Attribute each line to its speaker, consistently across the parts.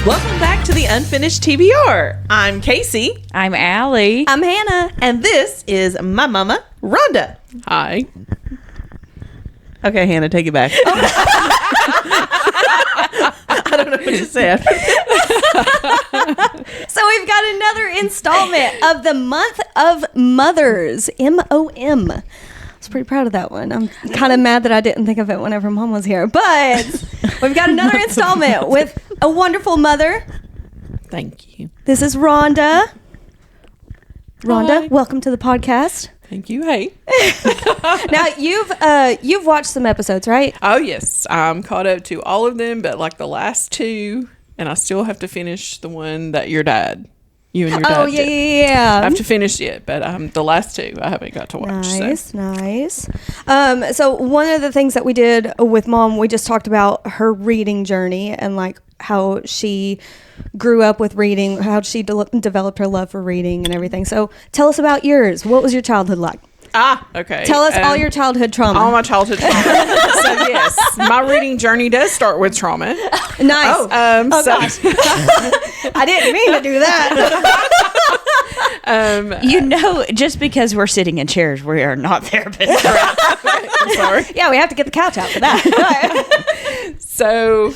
Speaker 1: Welcome back to the Unfinished TBR. I'm Kasey.
Speaker 2: I'm Allie.
Speaker 3: I'm Hannah.
Speaker 1: And this is my mama, Rhonda.
Speaker 4: Hi.
Speaker 1: Okay, Hannah, take it back. I don't know what you said.
Speaker 3: So we've got another installment of the Month of Mothers, MOM. I was pretty proud of that one. I'm kind of mad that I didn't think of it whenever Mom was here. But we've got another installment with a wonderful mother.
Speaker 4: Thank you.
Speaker 3: This is Rhonda. Rhonda,
Speaker 4: Hi.
Speaker 3: welcome to the podcast.
Speaker 4: Thank you. Hey.
Speaker 3: Now you've watched some episodes, right?
Speaker 4: Oh, yes. I'm caught up to all of them, but like the last two, and I still have to finish the one that your dad, you and your dad
Speaker 3: Oh yeah,
Speaker 4: did.
Speaker 3: yeah.
Speaker 4: I have to finish it, but the last two I haven't got to watch.
Speaker 3: Nice, nice. So one of the things that we did with Mom, we just talked about her reading journey and like how she grew up with reading, how she developed her love for reading and everything. So tell us about yours. What was your childhood like?
Speaker 4: Okay.
Speaker 3: Tell us all your childhood trauma.
Speaker 4: All my childhood trauma. So yes, my reading journey does start with trauma.
Speaker 3: Nice.
Speaker 4: Gosh.
Speaker 3: I didn't mean to do that.
Speaker 2: Just because we're sitting in chairs, we are not therapists.
Speaker 4: I'm sorry.
Speaker 3: Yeah, we have to get the couch out for that.
Speaker 4: So,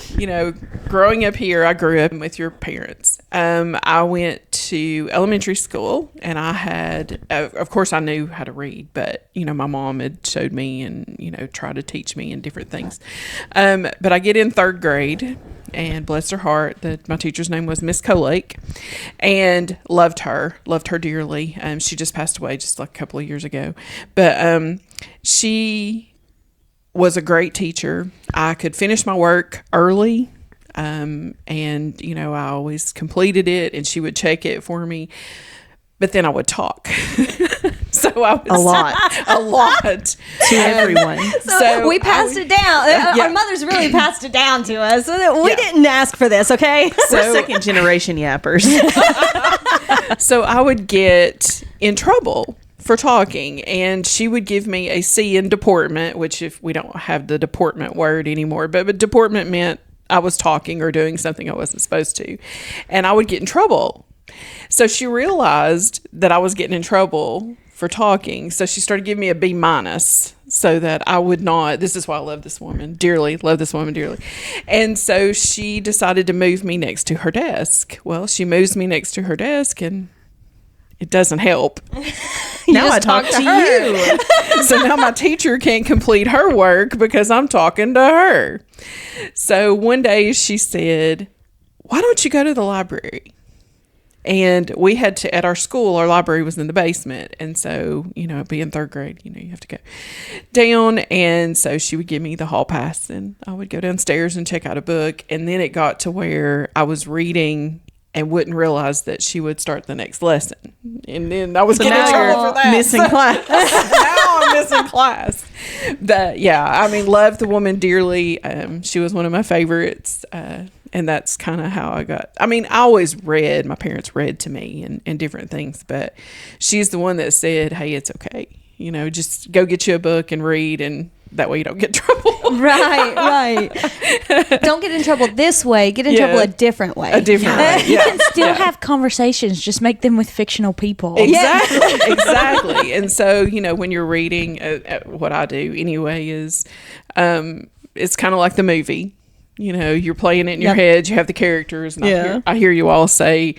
Speaker 4: growing up here, I grew up with your parents. I went to elementary school, and I had, of course, I knew how to read, but, my mom had showed me and, tried to teach me and different things. But I get in third grade, and bless her heart, my teacher's name was Miss Colake, and loved her dearly. She just passed away just like a couple of years ago. But she was a great teacher. I could finish my work early, and I always completed it, and she would check it for me. But then I would talk. So I was
Speaker 1: A lot to everyone.
Speaker 3: So we passed it down. Our mothers really passed it down to us. So that we didn't ask for this, okay?
Speaker 1: We're second generation yappers.
Speaker 4: So I would get in trouble for talking, and she would give me a C in deportment, which if we don't have the deportment word anymore, but deportment meant I was talking or doing something I wasn't supposed to, and I would get in trouble. So she realized that I was getting in trouble for talking, so she started giving me a B minus so that I would not. This is why I love this woman dearly. And so she decided to move me next to her desk. Well, she moves me next to her desk, and it doesn't help.
Speaker 1: Now I talk to you.
Speaker 4: So now my teacher can't complete her work because I'm talking to her. So one day she said, "Why don't you go to the library?" And we had to, at our school, our library was in the basement. And so, being third grade, you have to go down. And so she would give me the hall pass, and I would go downstairs and check out a book. And then it got to where I was reading and wouldn't realize that she would start the next lesson. And then I was getting in trouble for that.
Speaker 1: Missing class.
Speaker 4: Now I'm missing class. But loved the woman dearly. She was one of my favorites. And that's kind of how I got. I always read. My parents read to me and different things. But she's the one that said, "Hey, it's okay. Just go get you a book and read, and that way you don't get in trouble."
Speaker 3: Right. Don't get in trouble this way. Get in trouble a different way.
Speaker 4: A different way.
Speaker 2: You can still have conversations, just make them with fictional people.
Speaker 4: Exactly. And so, when you're reading, what I do anyway is, it's kind of like the movie. You're playing it in your head. You have the characters. And I hear you all say,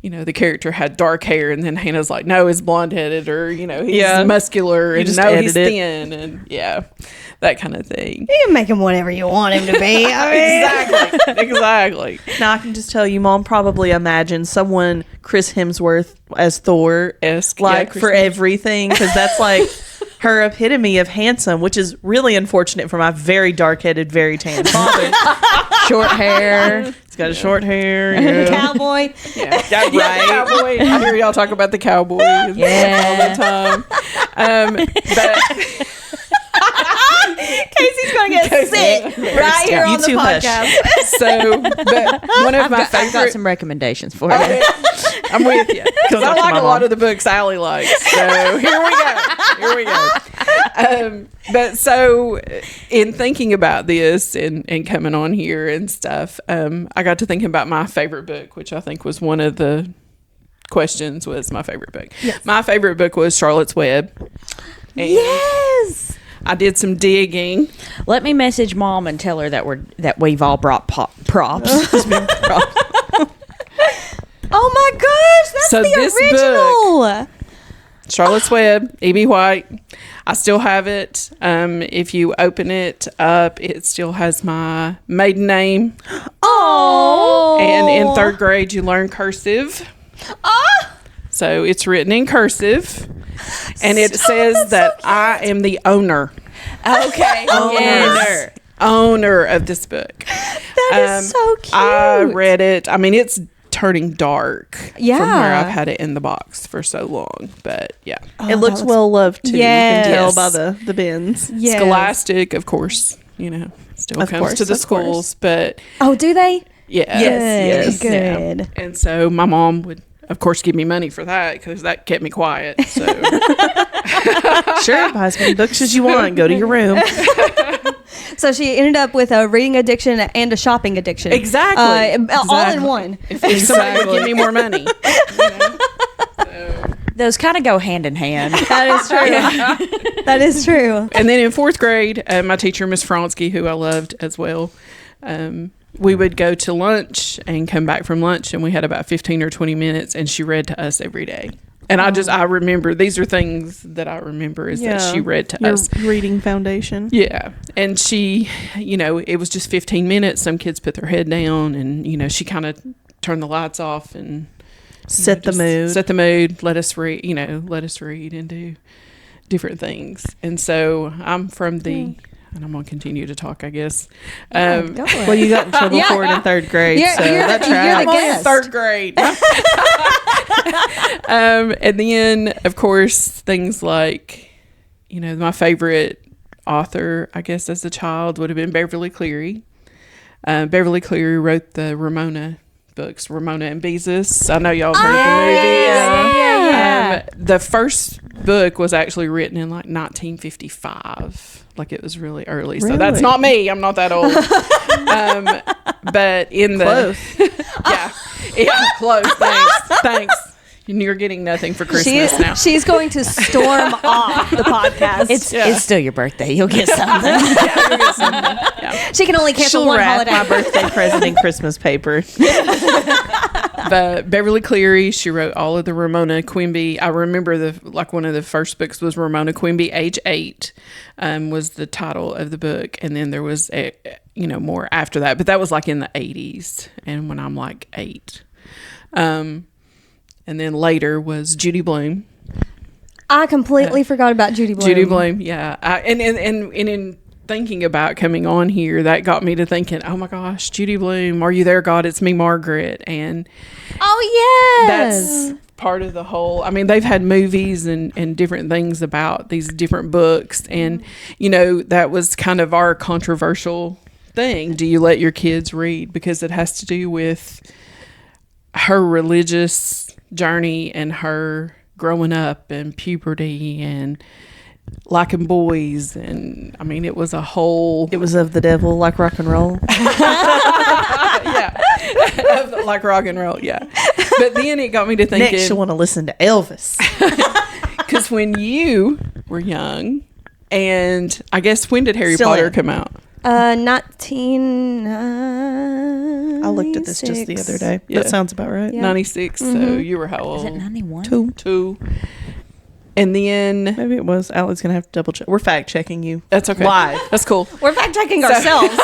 Speaker 4: the character had dark hair, and then Hannah's like, "No, he's blonde-headed," or, he's muscular, and no, he's thin, and that kind of thing.
Speaker 3: You can make him whatever you want him to be.
Speaker 4: Exactly.
Speaker 1: Now I can just tell you, Mom probably imagined someone Chris Hemsworth as Thor-esque, for everything, because that's like her epitome of handsome, which is really unfortunate for my very dark-headed, very tan father. Short hair. He's got a short hair.
Speaker 3: Cowboy.
Speaker 4: Yeah, right. Cowboy. I hear y'all talk about the cowboy all the time. But
Speaker 3: Casey's going to get sick right here on the podcast.
Speaker 4: So, but one of my favorite...
Speaker 2: I've got some recommendations for you.
Speaker 4: I'm with you. Because I like a lot of the books Allie likes. So here we go. But so in thinking about this and coming on here and stuff, I got to thinking about my favorite book, which I think was one of the questions was my favorite book.
Speaker 3: Yes.
Speaker 4: My favorite book was Charlotte's Web. And
Speaker 3: Yes.
Speaker 4: I did some digging.
Speaker 2: Let me message Mom and tell her that we've all brought props.
Speaker 3: Oh my gosh, that's
Speaker 4: So
Speaker 3: the
Speaker 4: this
Speaker 3: original.
Speaker 4: Charlotte's Web, E.B. White. I still have it. If you open it up, it still has my maiden name.
Speaker 3: Oh.
Speaker 4: And in third grade, you learn cursive. So it's written in cursive. And it says that I am the owner.
Speaker 2: Okay.
Speaker 4: Owner of this book.
Speaker 3: That is so cute.
Speaker 4: I read it. I mean, it's turning dark from
Speaker 3: Yeah.
Speaker 4: where I've had it in the box for so long. But yeah.
Speaker 1: It looks well loved too.
Speaker 3: Yes.
Speaker 1: You can tell by the bins.
Speaker 3: Yes.
Speaker 4: Scholastic, of course, still
Speaker 1: Of
Speaker 4: comes
Speaker 1: course,
Speaker 4: to the
Speaker 1: of course.
Speaker 4: schools. But
Speaker 3: Oh, do they?
Speaker 4: yeah.
Speaker 1: Yes.
Speaker 3: Good.
Speaker 4: Yeah. And so my mom would, of course, give me money for that because that kept me quiet. So
Speaker 1: Sure, buy as many books as you want. Go to your room.
Speaker 3: So she ended up with a reading addiction and a shopping addiction.
Speaker 4: Exactly.
Speaker 3: All in one.
Speaker 4: if somebody would give me more money. So.
Speaker 2: Those kind of go hand in hand.
Speaker 3: That is true. That is true.
Speaker 4: And then in fourth grade, my teacher, Miss Fronsky, who I loved as well, we would go to lunch and come back from lunch, and we had about 15 or 20 minutes, and she read to us every day. And I remember, these are things that I remember is that she read to us.
Speaker 1: Reading foundation.
Speaker 4: Yeah. And she, it was just 15 minutes. Some kids put their head down and, she kind of turned the lights off and
Speaker 1: Set the mood.
Speaker 4: Set the mood. Let us read, and do different things. And so I'm from the, and I'm going to continue to talk, I guess.
Speaker 1: Well, you got in trouble for it in third grade.
Speaker 3: You're-
Speaker 1: so
Speaker 3: you're-
Speaker 1: that
Speaker 3: you're
Speaker 1: tracks.
Speaker 3: the
Speaker 4: I'm only in
Speaker 3: guest.
Speaker 4: third grade. And then, of course, things like, my favorite author, I guess, as a child would have been Beverly Cleary. Beverly Cleary wrote the Ramona books, Ramona and Beezus. I know y'all have heard the movie.
Speaker 3: Yeah.
Speaker 4: The first book was actually written in like 1955. Like it was really early. So that's
Speaker 1: Really?
Speaker 4: not me. I'm not that old. But in the...
Speaker 1: Close.
Speaker 4: Yeah, close. Thanks. You're getting nothing for Christmas now.
Speaker 3: She's going to storm off the podcast.
Speaker 2: It's still your birthday. You'll get something.
Speaker 4: Yeah.
Speaker 3: She can only cancel
Speaker 1: She'll
Speaker 3: one
Speaker 1: wrap
Speaker 3: holiday.
Speaker 1: my birthday present in Christmas paper.
Speaker 4: But Beverly Cleary, she wrote all of the Ramona Quimby. I remember one of the first books was Ramona Quimby, age 8, was the title of the book, and then there was more after that. But that was like in the 80s, and when I'm like 8, and then later was Judy Blume.
Speaker 3: I completely forgot about Judy Blume.
Speaker 4: Judy Blume, yeah. And in thinking about coming on here, that got me to thinking, oh my gosh, Judy Blume, Are You There, God? It's Me, Margaret. And
Speaker 3: Oh, yes.
Speaker 4: that's part of the whole, I mean, they've had movies and different things about these different books. And, that was kind of our controversial thing. Do you let your kids read? Because it has to do with her religious journey and her growing up and puberty and liking boys, and I mean it was of the
Speaker 1: devil, like rock and roll.
Speaker 4: Yeah. Like rock and roll, yeah. But then it got me to thinking,
Speaker 1: Next you want to listen to Elvis.
Speaker 4: because when you were young, and I guess when did Harry
Speaker 1: Still
Speaker 4: Potter
Speaker 1: am.
Speaker 4: come out?
Speaker 3: 1996.
Speaker 1: I looked at this just the other day.
Speaker 4: Yeah.
Speaker 1: That sounds about right.
Speaker 3: Yeah.
Speaker 4: 96. So you were how old?
Speaker 2: Is it 91?
Speaker 4: 2. And then
Speaker 1: Maybe it was. Allie's going to have to double check. We're fact checking you.
Speaker 4: that's okay.
Speaker 1: Live.
Speaker 4: That's cool.
Speaker 3: We're fact checking ourselves.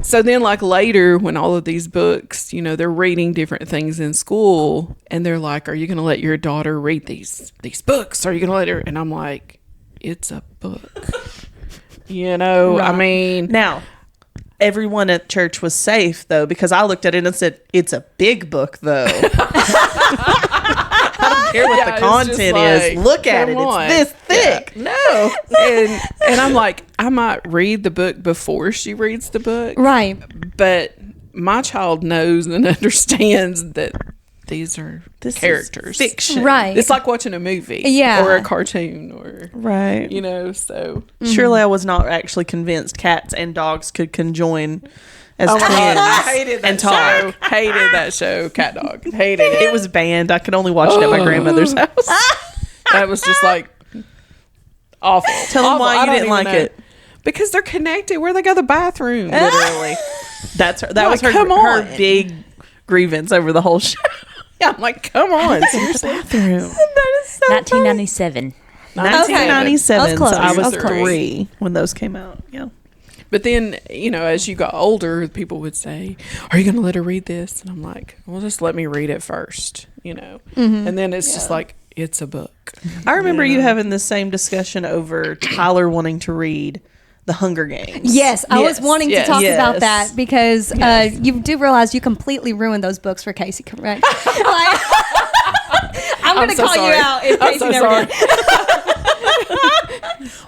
Speaker 4: So then, like later, when all of these books, they're reading different things in school, and they're like, "Are you going to let your daughter read these books? Are you going to let her?" And I'm like, "It's a book." I mean,
Speaker 1: Now, everyone at church was safe, though, because I looked at it and said, it's a big book, though. I don't care what
Speaker 4: Yeah,
Speaker 1: the
Speaker 4: it's
Speaker 1: content
Speaker 4: just like,
Speaker 1: is. Look at it.
Speaker 4: come on.
Speaker 1: It's this thick. No.
Speaker 4: and I'm like, I might read the book before she reads the book,
Speaker 3: Right.
Speaker 4: but my child knows and understands that these are
Speaker 1: This is
Speaker 4: characters.
Speaker 1: fiction.
Speaker 3: Right.
Speaker 4: It's like watching a movie.
Speaker 3: Yeah.
Speaker 4: Or a cartoon or,
Speaker 1: Right.
Speaker 4: you know, so.
Speaker 1: Surely I was not actually convinced cats and dogs could conjoin as
Speaker 4: Oh my
Speaker 1: twins
Speaker 4: God, I hated that
Speaker 1: and
Speaker 4: show.
Speaker 1: talk.
Speaker 4: Hated that show, Cat Dog. Hated it.
Speaker 1: It was banned. I could only watch it at my grandmother's house.
Speaker 4: That was just like awful.
Speaker 1: Tell them
Speaker 4: Awful.
Speaker 1: why
Speaker 4: I
Speaker 1: you
Speaker 4: don't
Speaker 1: didn't
Speaker 4: even
Speaker 1: like
Speaker 4: know.
Speaker 1: it.
Speaker 4: Because they're connected. Where they go to the bathroom.
Speaker 1: Literally. That was her,
Speaker 4: come
Speaker 1: her
Speaker 4: on.
Speaker 1: big grievance over the whole show.
Speaker 4: Yeah, I'm like, come on. Seriously.
Speaker 1: Bathroom.
Speaker 3: That is so
Speaker 2: 1997.
Speaker 1: 1997.
Speaker 3: close.
Speaker 1: So I was
Speaker 4: I was three.
Speaker 1: 3 when those came out. Yeah.
Speaker 4: But then, you know, as you got older, people would say, are you going to let her read this? And I'm like, well, just let me read it first, you know. And then it's just like, it's a book.
Speaker 1: I remember you having the same discussion over Tyler wanting to read The Hunger Games.
Speaker 3: Yes, I was
Speaker 4: Yes,
Speaker 3: wanting
Speaker 4: yes.
Speaker 3: to talk
Speaker 1: Yes.
Speaker 3: about that because you do realize you completely ruined those books for Kasey, correct? Like, I'm going to
Speaker 4: so
Speaker 3: call
Speaker 4: sorry.
Speaker 3: you out if
Speaker 4: I'm
Speaker 3: Kasey
Speaker 4: so
Speaker 3: never
Speaker 4: sorry.
Speaker 3: did.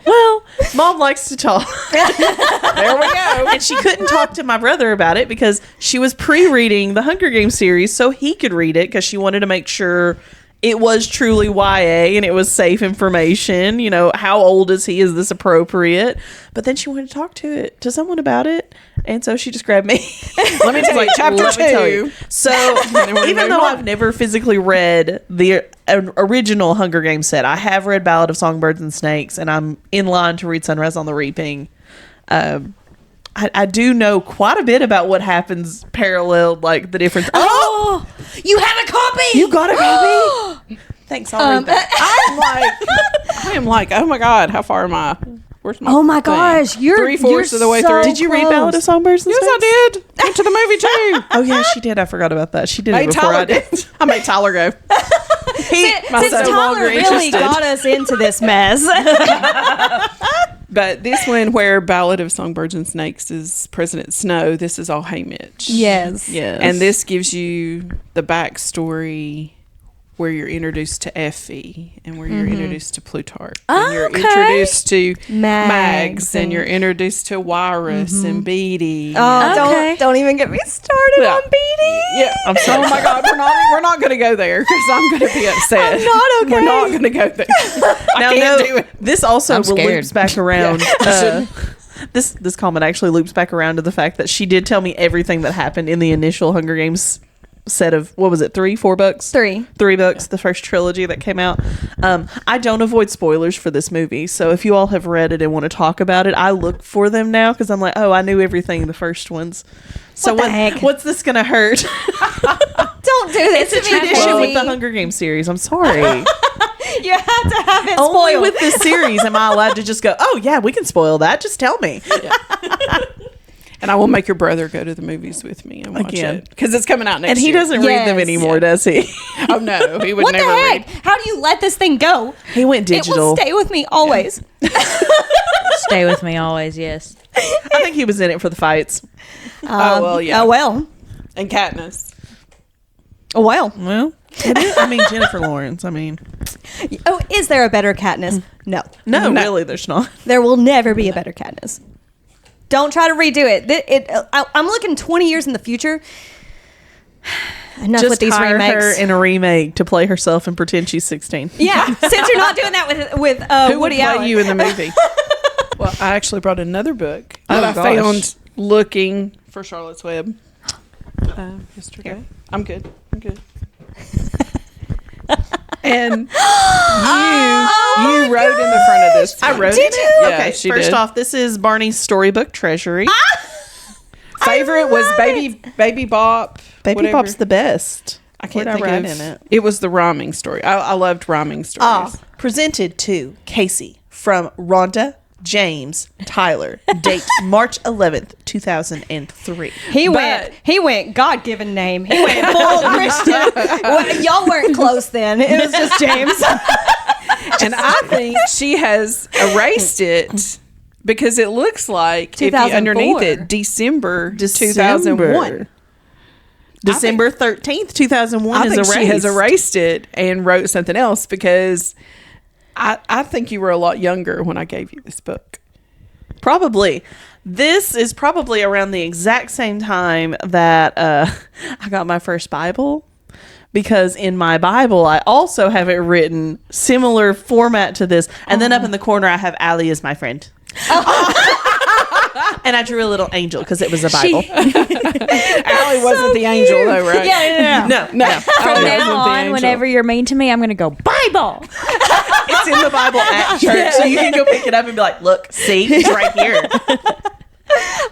Speaker 1: Well, Mom likes to talk.
Speaker 4: There we go.
Speaker 1: And she couldn't talk to my brother about it because she was pre-reading the Hunger Games series so he could read it because she wanted to make sure it was truly YA and it was safe information. You know, how old is he? Is this appropriate? But then she wanted to talk to someone about it. And so she just grabbed me.
Speaker 4: Let me tell you, chapter
Speaker 1: Let me tell
Speaker 4: 2.
Speaker 1: you. So
Speaker 4: then we're
Speaker 1: even
Speaker 4: gonna
Speaker 1: though
Speaker 4: move
Speaker 1: I've
Speaker 4: on.
Speaker 1: never physically read the original Hunger Games set, I have read Ballad of Songbirds and Snakes, and I'm in line to read Sunrise on the Reaping. I do know quite a bit about what happens paralleled, like the difference.
Speaker 3: Oh, you have a copy.
Speaker 1: You got a copy? Thanks, I'll read that.
Speaker 4: I am like, oh my God, how far am I? Where's my
Speaker 3: Oh my
Speaker 4: thing?
Speaker 3: gosh, you're
Speaker 4: 3/4 of the way
Speaker 3: so
Speaker 4: through.
Speaker 1: Did you read
Speaker 3: close.
Speaker 1: Ballad of Songbirds and
Speaker 4: Yes,
Speaker 1: Snakes?
Speaker 4: I did. Went to the movie too.
Speaker 1: Oh, yeah, she did. I forgot about that. She did it
Speaker 4: Made
Speaker 1: before I
Speaker 4: Tyler
Speaker 1: did.
Speaker 4: go. I made Tyler go.
Speaker 3: Since
Speaker 4: no
Speaker 3: Tyler
Speaker 4: longer
Speaker 3: really
Speaker 4: interested.
Speaker 3: got us into this mess.
Speaker 4: But this one where Ballad of Songbirds and Snakes is President Snow, this is all Haymitch.
Speaker 3: Yes.
Speaker 1: Yes.
Speaker 4: And this gives you the backstory where you're introduced to Effie and where you're introduced to Plutarch. And you're
Speaker 3: Okay.
Speaker 4: introduced to
Speaker 3: Mags
Speaker 4: Mags and
Speaker 3: and-
Speaker 4: you're introduced to Wyrus and Beatty.
Speaker 3: Oh,
Speaker 2: Okay.
Speaker 3: don't even get me started
Speaker 4: Yeah.
Speaker 3: on Beatty.
Speaker 4: Yeah, I'm sorry. Oh my God, we're not going to go there because I'm going to be upset.
Speaker 3: I'm not okay.
Speaker 4: We're not going to go there.
Speaker 1: Now,
Speaker 4: I can't do it.
Speaker 1: this also
Speaker 2: I'm scared.
Speaker 1: loops back around. This comment actually loops back around to the fact that she did tell me everything that happened in the initial Hunger Games set of, what was it, 4 books?
Speaker 3: 3
Speaker 1: books, the first trilogy that came out. I don't avoid spoilers for this movie, so if you all have read it and want to talk about it, I look for them now because I'm like, oh, I knew everything in the first ones. So
Speaker 3: What the heck?
Speaker 1: what's this gonna hurt?
Speaker 3: Don't do this.
Speaker 1: It's a
Speaker 3: to me,
Speaker 1: tradition with
Speaker 3: Kasey.
Speaker 1: the Hunger Games series. I'm sorry.
Speaker 3: You have to have it
Speaker 1: Only
Speaker 3: spoiled.
Speaker 1: with this series am I allowed to just go, oh yeah, we can spoil that. Just tell me.
Speaker 4: And I will make your brother go to the movies with me and watch
Speaker 1: Again.
Speaker 4: it because it's coming out next
Speaker 1: And he
Speaker 4: year.
Speaker 1: doesn't read them
Speaker 3: Yes.
Speaker 1: anymore, does he?
Speaker 4: Oh no, he would
Speaker 3: What the
Speaker 4: never
Speaker 3: heck?
Speaker 4: read.
Speaker 3: How do you let this thing go?
Speaker 1: He went
Speaker 3: It will
Speaker 1: digital.
Speaker 3: stay with me always.
Speaker 2: Stay with me always, yes.
Speaker 1: I think he was in it for the fights.
Speaker 4: Oh well, yeah.
Speaker 3: Oh well.
Speaker 4: And Katniss.
Speaker 3: Oh well.
Speaker 1: Well, it is, I mean, Jennifer Lawrence. I mean,
Speaker 3: Oh, is there a better Katniss? No.
Speaker 1: no, really, there's not.
Speaker 3: There will never be a better Katniss. Don't try to redo it. I'm looking 20 years in the future. Enough
Speaker 1: Just
Speaker 3: with these
Speaker 1: hire
Speaker 3: remakes.
Speaker 1: her in a remake to play herself and pretend she's 16.
Speaker 3: Yeah, since you're not doing that with
Speaker 4: Who would
Speaker 3: Woody
Speaker 4: play
Speaker 3: Allen.
Speaker 4: you in the movie? Well, I actually brought another book
Speaker 1: Oh,
Speaker 4: that I
Speaker 1: gosh.
Speaker 4: found looking for Charlotte's Web yesterday. I'm good. And you wrote in the front of this.
Speaker 1: I wrote
Speaker 3: Did
Speaker 1: it.
Speaker 3: you?
Speaker 4: Yeah,
Speaker 1: Okay,
Speaker 4: she
Speaker 1: first
Speaker 4: did.
Speaker 1: off, this is Barney's storybook treasury.
Speaker 4: Favorite was Baby Bop.
Speaker 1: Baby
Speaker 4: whatever.
Speaker 1: Bop's the best.
Speaker 4: I can't
Speaker 1: What'd
Speaker 4: think
Speaker 1: I write
Speaker 4: of
Speaker 1: in it.
Speaker 4: It was the rhyming story. I loved rhyming stories.
Speaker 1: Presented to Kasey from Rhonda James Tyler. Date March 11th, 2003.
Speaker 3: He went God-given name. He went full Christian. Well, y'all weren't close then. It was just James.
Speaker 4: And I think she has erased it because it looks like if you
Speaker 3: 2004.
Speaker 4: underneath it December 2001.
Speaker 1: December 13th, 2001
Speaker 4: I
Speaker 1: is
Speaker 4: think
Speaker 1: erased.
Speaker 4: she has erased it and wrote something else because I think you were a lot younger when I gave you this book.
Speaker 1: Probably. This is probably around the exact same time that I got my first Bible. because in my Bible, I also have it written similar format to this. And then up in the corner, I have Allie is my friend. And I drew a little angel because it was a Bible.
Speaker 4: Allie wasn't the angel, though, right?
Speaker 2: Yeah.
Speaker 1: No.
Speaker 2: From
Speaker 4: Allie wasn't
Speaker 2: now
Speaker 4: the
Speaker 2: on,
Speaker 4: angel.
Speaker 2: whenever you're mean to me, I'm going to go, Bible.
Speaker 1: It's in the Bible at church. So you can go pick it up and be like, look, see, it's right here.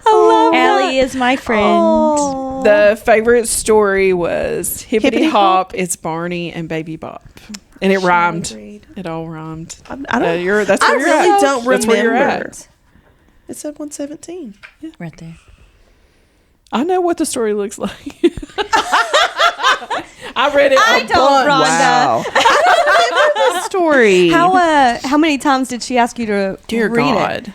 Speaker 2: Allie is my friend.
Speaker 4: The favorite story was Hippity Hop, It's Barney, and Baby Bop. And it rhymed. It all rhymed.
Speaker 1: I don't,
Speaker 4: That's where
Speaker 1: I
Speaker 4: you're
Speaker 1: really
Speaker 4: at.
Speaker 1: don't
Speaker 4: That's where you're
Speaker 1: remember.
Speaker 4: at.
Speaker 1: It said 117.
Speaker 2: Right there.
Speaker 4: I know what the story looks like. I read it.
Speaker 3: I don't, Rhonda.
Speaker 1: The story.
Speaker 3: How many times did she ask you to
Speaker 4: Dear
Speaker 3: read
Speaker 4: God.
Speaker 3: it?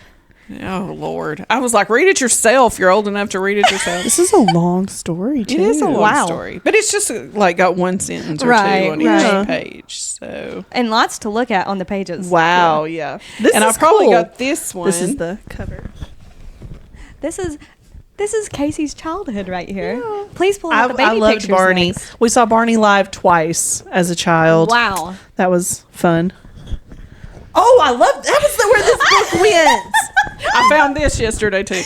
Speaker 4: Oh, Lord. I was like, read it yourself. You're old enough to read it yourself.
Speaker 1: This is a long story, too.
Speaker 4: It is a long
Speaker 3: Wow.
Speaker 4: story. But it's just like got one sentence or
Speaker 3: Right,
Speaker 4: two on
Speaker 3: right.
Speaker 4: each page. So,
Speaker 3: And lots to look at on the pages.
Speaker 1: Wow, yeah. This
Speaker 4: and
Speaker 1: is
Speaker 4: I probably
Speaker 1: cool.
Speaker 4: got this one.
Speaker 1: This is the cover.
Speaker 3: This is Kasey's childhood right here. Please pull out the baby
Speaker 1: I loved
Speaker 3: pictures
Speaker 1: Barney.
Speaker 3: next.
Speaker 1: We saw Barney live twice as a child.
Speaker 3: Wow.
Speaker 1: That was fun. Oh, I loved that was where this book went.
Speaker 4: I found this yesterday too.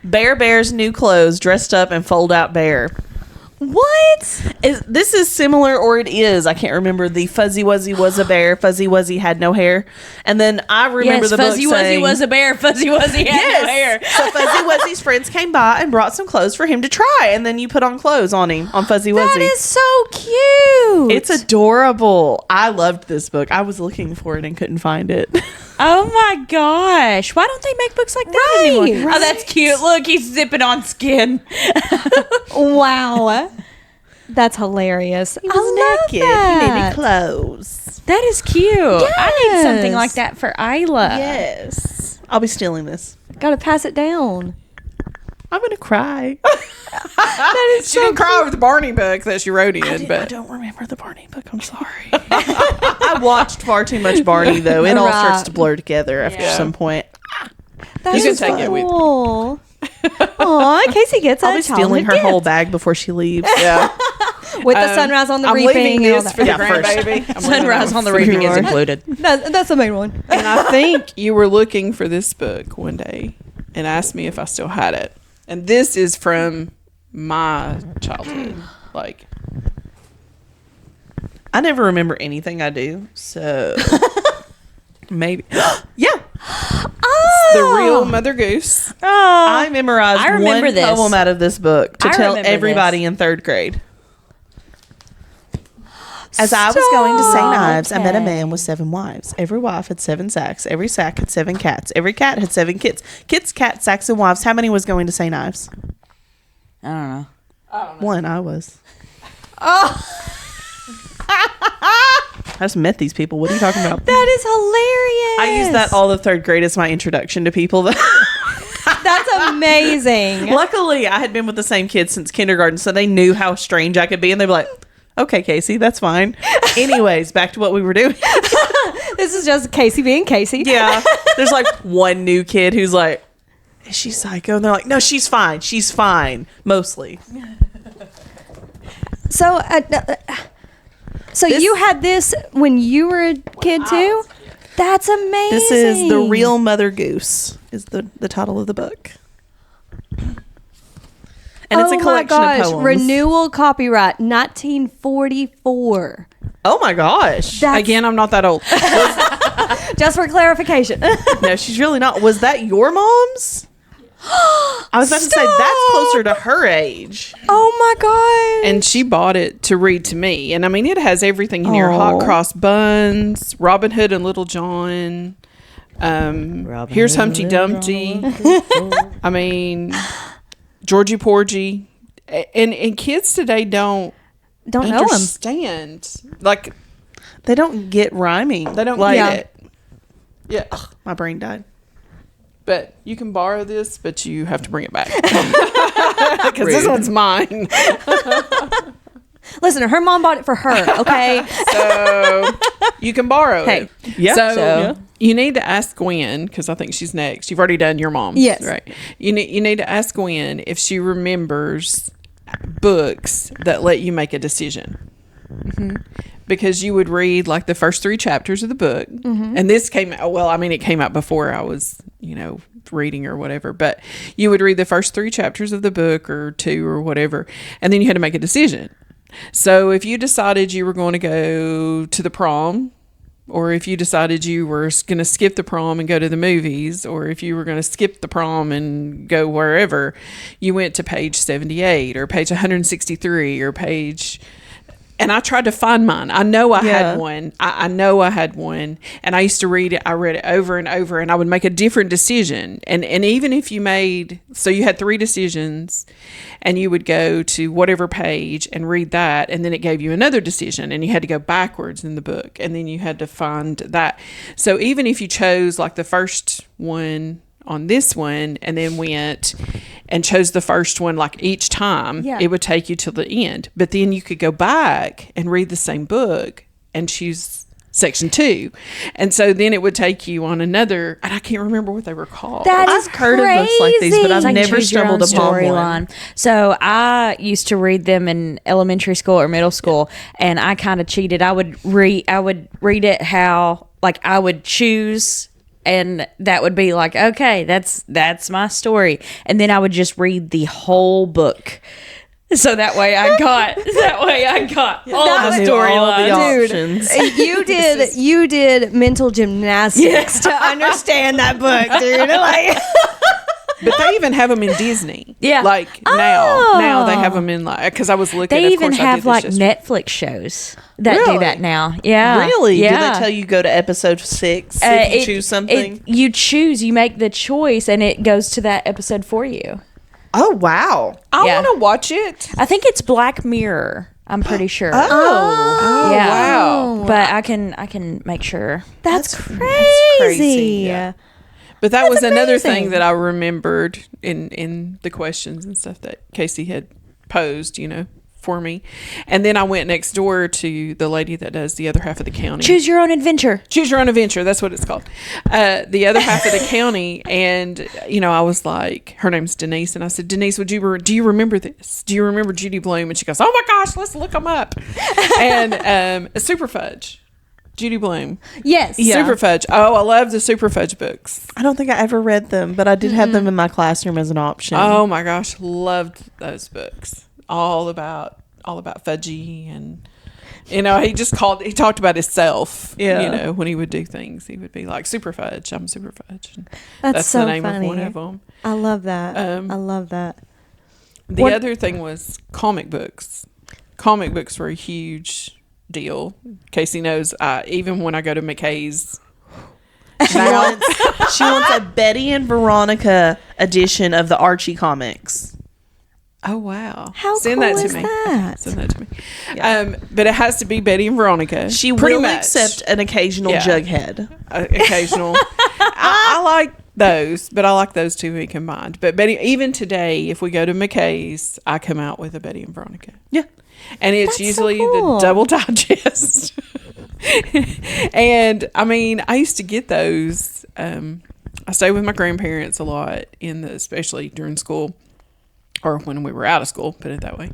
Speaker 1: Bear Bear's new clothes, dressed up and fold out bear.
Speaker 3: What?
Speaker 1: This is similar, or it is. I can't remember. The Fuzzy Wuzzy was a bear. Fuzzy Wuzzy had no hair. And then I remember
Speaker 2: Yes,
Speaker 1: the
Speaker 2: Fuzzy
Speaker 1: book
Speaker 2: Wuzzy
Speaker 1: saying,
Speaker 2: was a bear. Fuzzy Wuzzy had no hair.
Speaker 1: So Fuzzy Wuzzy's friends came by and brought some clothes for him to try, and then you put on clothes on him on Fuzzy Wuzzy.
Speaker 3: That is so cute.
Speaker 1: It's adorable. I loved this book. I was looking for it and couldn't find it.
Speaker 2: Oh my gosh. Why don't they make books like that
Speaker 3: Right,
Speaker 2: anymore?
Speaker 3: right.
Speaker 2: Oh, that's cute. Look, he's zipping on skin.
Speaker 3: Wow. That's hilarious.
Speaker 1: He was
Speaker 3: I love
Speaker 1: naked.
Speaker 3: that.
Speaker 1: He needed clothes.
Speaker 2: That is cute. I need something
Speaker 3: Yes.
Speaker 2: like that for Isla.
Speaker 1: Yes. I'll be stealing this.
Speaker 3: Gotta pass it down.
Speaker 1: I'm going to cry.
Speaker 3: That is
Speaker 4: She didn't cry over the Barney book that she wrote in,
Speaker 1: I
Speaker 4: but
Speaker 1: don't remember the Barney book. I'm sorry. I watched far too much Barney, though. It all
Speaker 3: Right.
Speaker 1: starts to blur together after
Speaker 4: Yeah.
Speaker 1: some point.
Speaker 3: That
Speaker 4: You can
Speaker 3: is
Speaker 4: take it with you.
Speaker 3: cool. Aw, Kasey gets
Speaker 1: I'll
Speaker 3: a
Speaker 1: be stealing her
Speaker 3: childhood
Speaker 1: whole
Speaker 3: gift.
Speaker 1: bag before she leaves.
Speaker 4: yeah.
Speaker 3: With the sunrise on the
Speaker 4: I'm
Speaker 3: reaping
Speaker 4: leaving
Speaker 3: and all
Speaker 4: this
Speaker 3: that.
Speaker 4: for the
Speaker 1: Yeah, first.
Speaker 4: grandbaby. I'm leaving
Speaker 2: Sunrise
Speaker 4: that
Speaker 2: on the
Speaker 4: one for
Speaker 2: reaping is
Speaker 4: yours.
Speaker 2: included.
Speaker 3: That's the main one.
Speaker 4: And I think you were looking for this book one day and asked me if I still had it. And this is from my childhood. Like,
Speaker 1: I never remember anything I do, so maybe. Yeah.
Speaker 4: the real Mother Goose.
Speaker 1: I memorized
Speaker 2: I remember
Speaker 1: one
Speaker 2: this.
Speaker 1: poem out of this book to
Speaker 2: I
Speaker 1: tell
Speaker 2: remember
Speaker 1: everybody
Speaker 2: this.
Speaker 1: in third grade. As I was going to St. Ives, I met a
Speaker 2: Okay.
Speaker 1: man with 7 wives. Every wife had 7 sacks. Every sack had 7 cats. Every cat had 7 kits. Kits, cats, sacks, and wives. How many was going to St. Ives?
Speaker 2: I don't know.
Speaker 1: 1. I was. I just met these people. What are you talking about?
Speaker 3: That is hilarious.
Speaker 1: I used that all of third grade as my introduction to people.
Speaker 3: That's amazing.
Speaker 1: Luckily, I had been with the same kids since kindergarten, so they knew how strange I could be, and they'd be like, okay, Kasey, that's fine. Anyways, back to what we were doing.
Speaker 3: This is just Kasey being Kasey.
Speaker 1: Yeah. There's like one new kid who's like, is she psycho? And they're like, no, she's fine. She's fine. Mostly.
Speaker 3: So, you had this when you were a kid too? That's amazing.
Speaker 1: This is The Real Mother Goose is the title of the book. And it's a collection of poems.
Speaker 3: Renewal copyright 1944.
Speaker 1: Oh my gosh.
Speaker 3: That's,
Speaker 4: Again, I'm not that old.
Speaker 3: just for clarification.
Speaker 1: No, she's really not. Was that your mom's? I was about to say that's closer to her age.
Speaker 3: Oh my god.
Speaker 4: And she bought it to read to me. And I mean, it has everything in here:
Speaker 1: Aw.
Speaker 4: hot cross buns, Robin Hood and Little John. Here's Humpty Dumpty. I mean, Georgie Porgy. And kids today don't
Speaker 3: Don't know him.
Speaker 4: understand. Like,
Speaker 1: They don't get rhyming.
Speaker 4: they don't
Speaker 1: Like,
Speaker 4: get it. Yeah.
Speaker 1: My brain died.
Speaker 4: But you can borrow this, but you have to bring it back. Because this one's mine.
Speaker 3: Listen, her mom bought it for her, okay?
Speaker 4: So you can borrow
Speaker 3: Hey.
Speaker 4: it.
Speaker 1: Yeah.
Speaker 4: So you need to ask Gwen, because I think she's next. You've already done your mom's.
Speaker 3: Yes.
Speaker 4: Right. You need to ask Gwen if she remembers books that let you make a decision. Because you would read like the first 3 chapters of the book. And this came out, well, I mean, it came out before I was, reading or whatever, but you would read the first 3 chapters of the book or 2 or whatever. And then you had to make a decision. So if you decided you were going to go to the prom, or if you decided you were going to skip the prom and go to the movies, or if you were going to skip the prom and go wherever, you went to page 78 or page 163 or page... And I tried to find mine. I know I had one. I know I had one. And I used to read it. I read it over and over. And I would make a different decision. And even if you made... So you had 3 decisions. And you would go to whatever page and read that. And then it gave you another decision. And you had to go backwards in the book. And then you had to find that. So even if you chose like the first one on this one and then went and chose the first one like each time, it would take you to the end. But then you could go back and read the same book and choose section 2. And so then it would take you on another, and I can't remember what they were called.
Speaker 1: I've heard of books like these, but I've never stumbled upon one.
Speaker 2: So I used to read them in elementary school or middle school, and I kind of cheated. I would read it how, like, I would choose, and that would be like, okay, that's my story. And then I would just read the whole book. So that way I got all the storylines.
Speaker 3: Dude, you did mental gymnastics to understand that book, dude. Like,
Speaker 4: but they even have them in Disney.
Speaker 2: Yeah.
Speaker 4: Like now they have them in, like, because I was looking.
Speaker 2: They even have like
Speaker 4: yesterday.
Speaker 2: Netflix shows that do that now. Yeah.
Speaker 1: Really?
Speaker 2: Yeah.
Speaker 1: Do they tell you go to episode 6 if you choose something?
Speaker 2: You make the choice and it goes to that episode for you.
Speaker 1: Oh, wow.
Speaker 4: I want to watch it.
Speaker 2: I think it's Black Mirror. I'm pretty sure.
Speaker 4: Oh,
Speaker 2: yeah.
Speaker 4: Wow.
Speaker 2: But I can make sure.
Speaker 3: That's crazy.
Speaker 1: That's crazy.
Speaker 4: Yeah. But that was another thing that I remembered in the questions and stuff that Kasey had posed, for me. And then I went next door to the lady that does the other half of the county.
Speaker 2: Choose your own adventure.
Speaker 4: Choose your own adventure. That's what it's called. The other half of the county. And, I was like, her name's Denise. And I said, Denise, do you remember this? Do you remember Judy Blume? And she goes, oh my gosh, let's look them up. And Super Fudge. Judy Blume.
Speaker 3: Yes.
Speaker 1: Yeah.
Speaker 4: Super Fudge. Oh, I love the Super Fudge books.
Speaker 1: I don't think I ever read them, but I did have them in my classroom as an option.
Speaker 4: Oh my gosh, loved those books. All about Fudgy, and he talked about himself.
Speaker 1: Yeah.
Speaker 4: When he would do things, he would be like, Super Fudge, I'm Super Fudge. And
Speaker 3: That's so
Speaker 4: the name
Speaker 3: funny.
Speaker 4: of one of them.
Speaker 3: I love that. I love that.
Speaker 4: The other thing was comic books. Comic books were a huge deal. Kasey knows. Even when I go to McKay's,
Speaker 1: She wants a Betty and Veronica edition of the Archie comics.
Speaker 4: oh wow!
Speaker 3: How
Speaker 4: Send
Speaker 3: cool
Speaker 4: that to
Speaker 3: is
Speaker 4: me.
Speaker 3: that?
Speaker 4: Send that to me.
Speaker 1: Yeah.
Speaker 4: But it has to be Betty and Veronica.
Speaker 1: She
Speaker 4: pretty
Speaker 1: will
Speaker 4: much.
Speaker 1: accept an occasional Jughead.
Speaker 4: Occasional. I like those, but I like those two combined. But Betty, even today, if we go to McKay's, I come out with a Betty and Veronica.
Speaker 1: Yeah.
Speaker 4: And it's
Speaker 3: That's so
Speaker 4: usually
Speaker 3: cool.
Speaker 4: the double digest. And I mean, I used to get those. I stayed with my grandparents a lot especially during school, or when we were out of school, put it that way.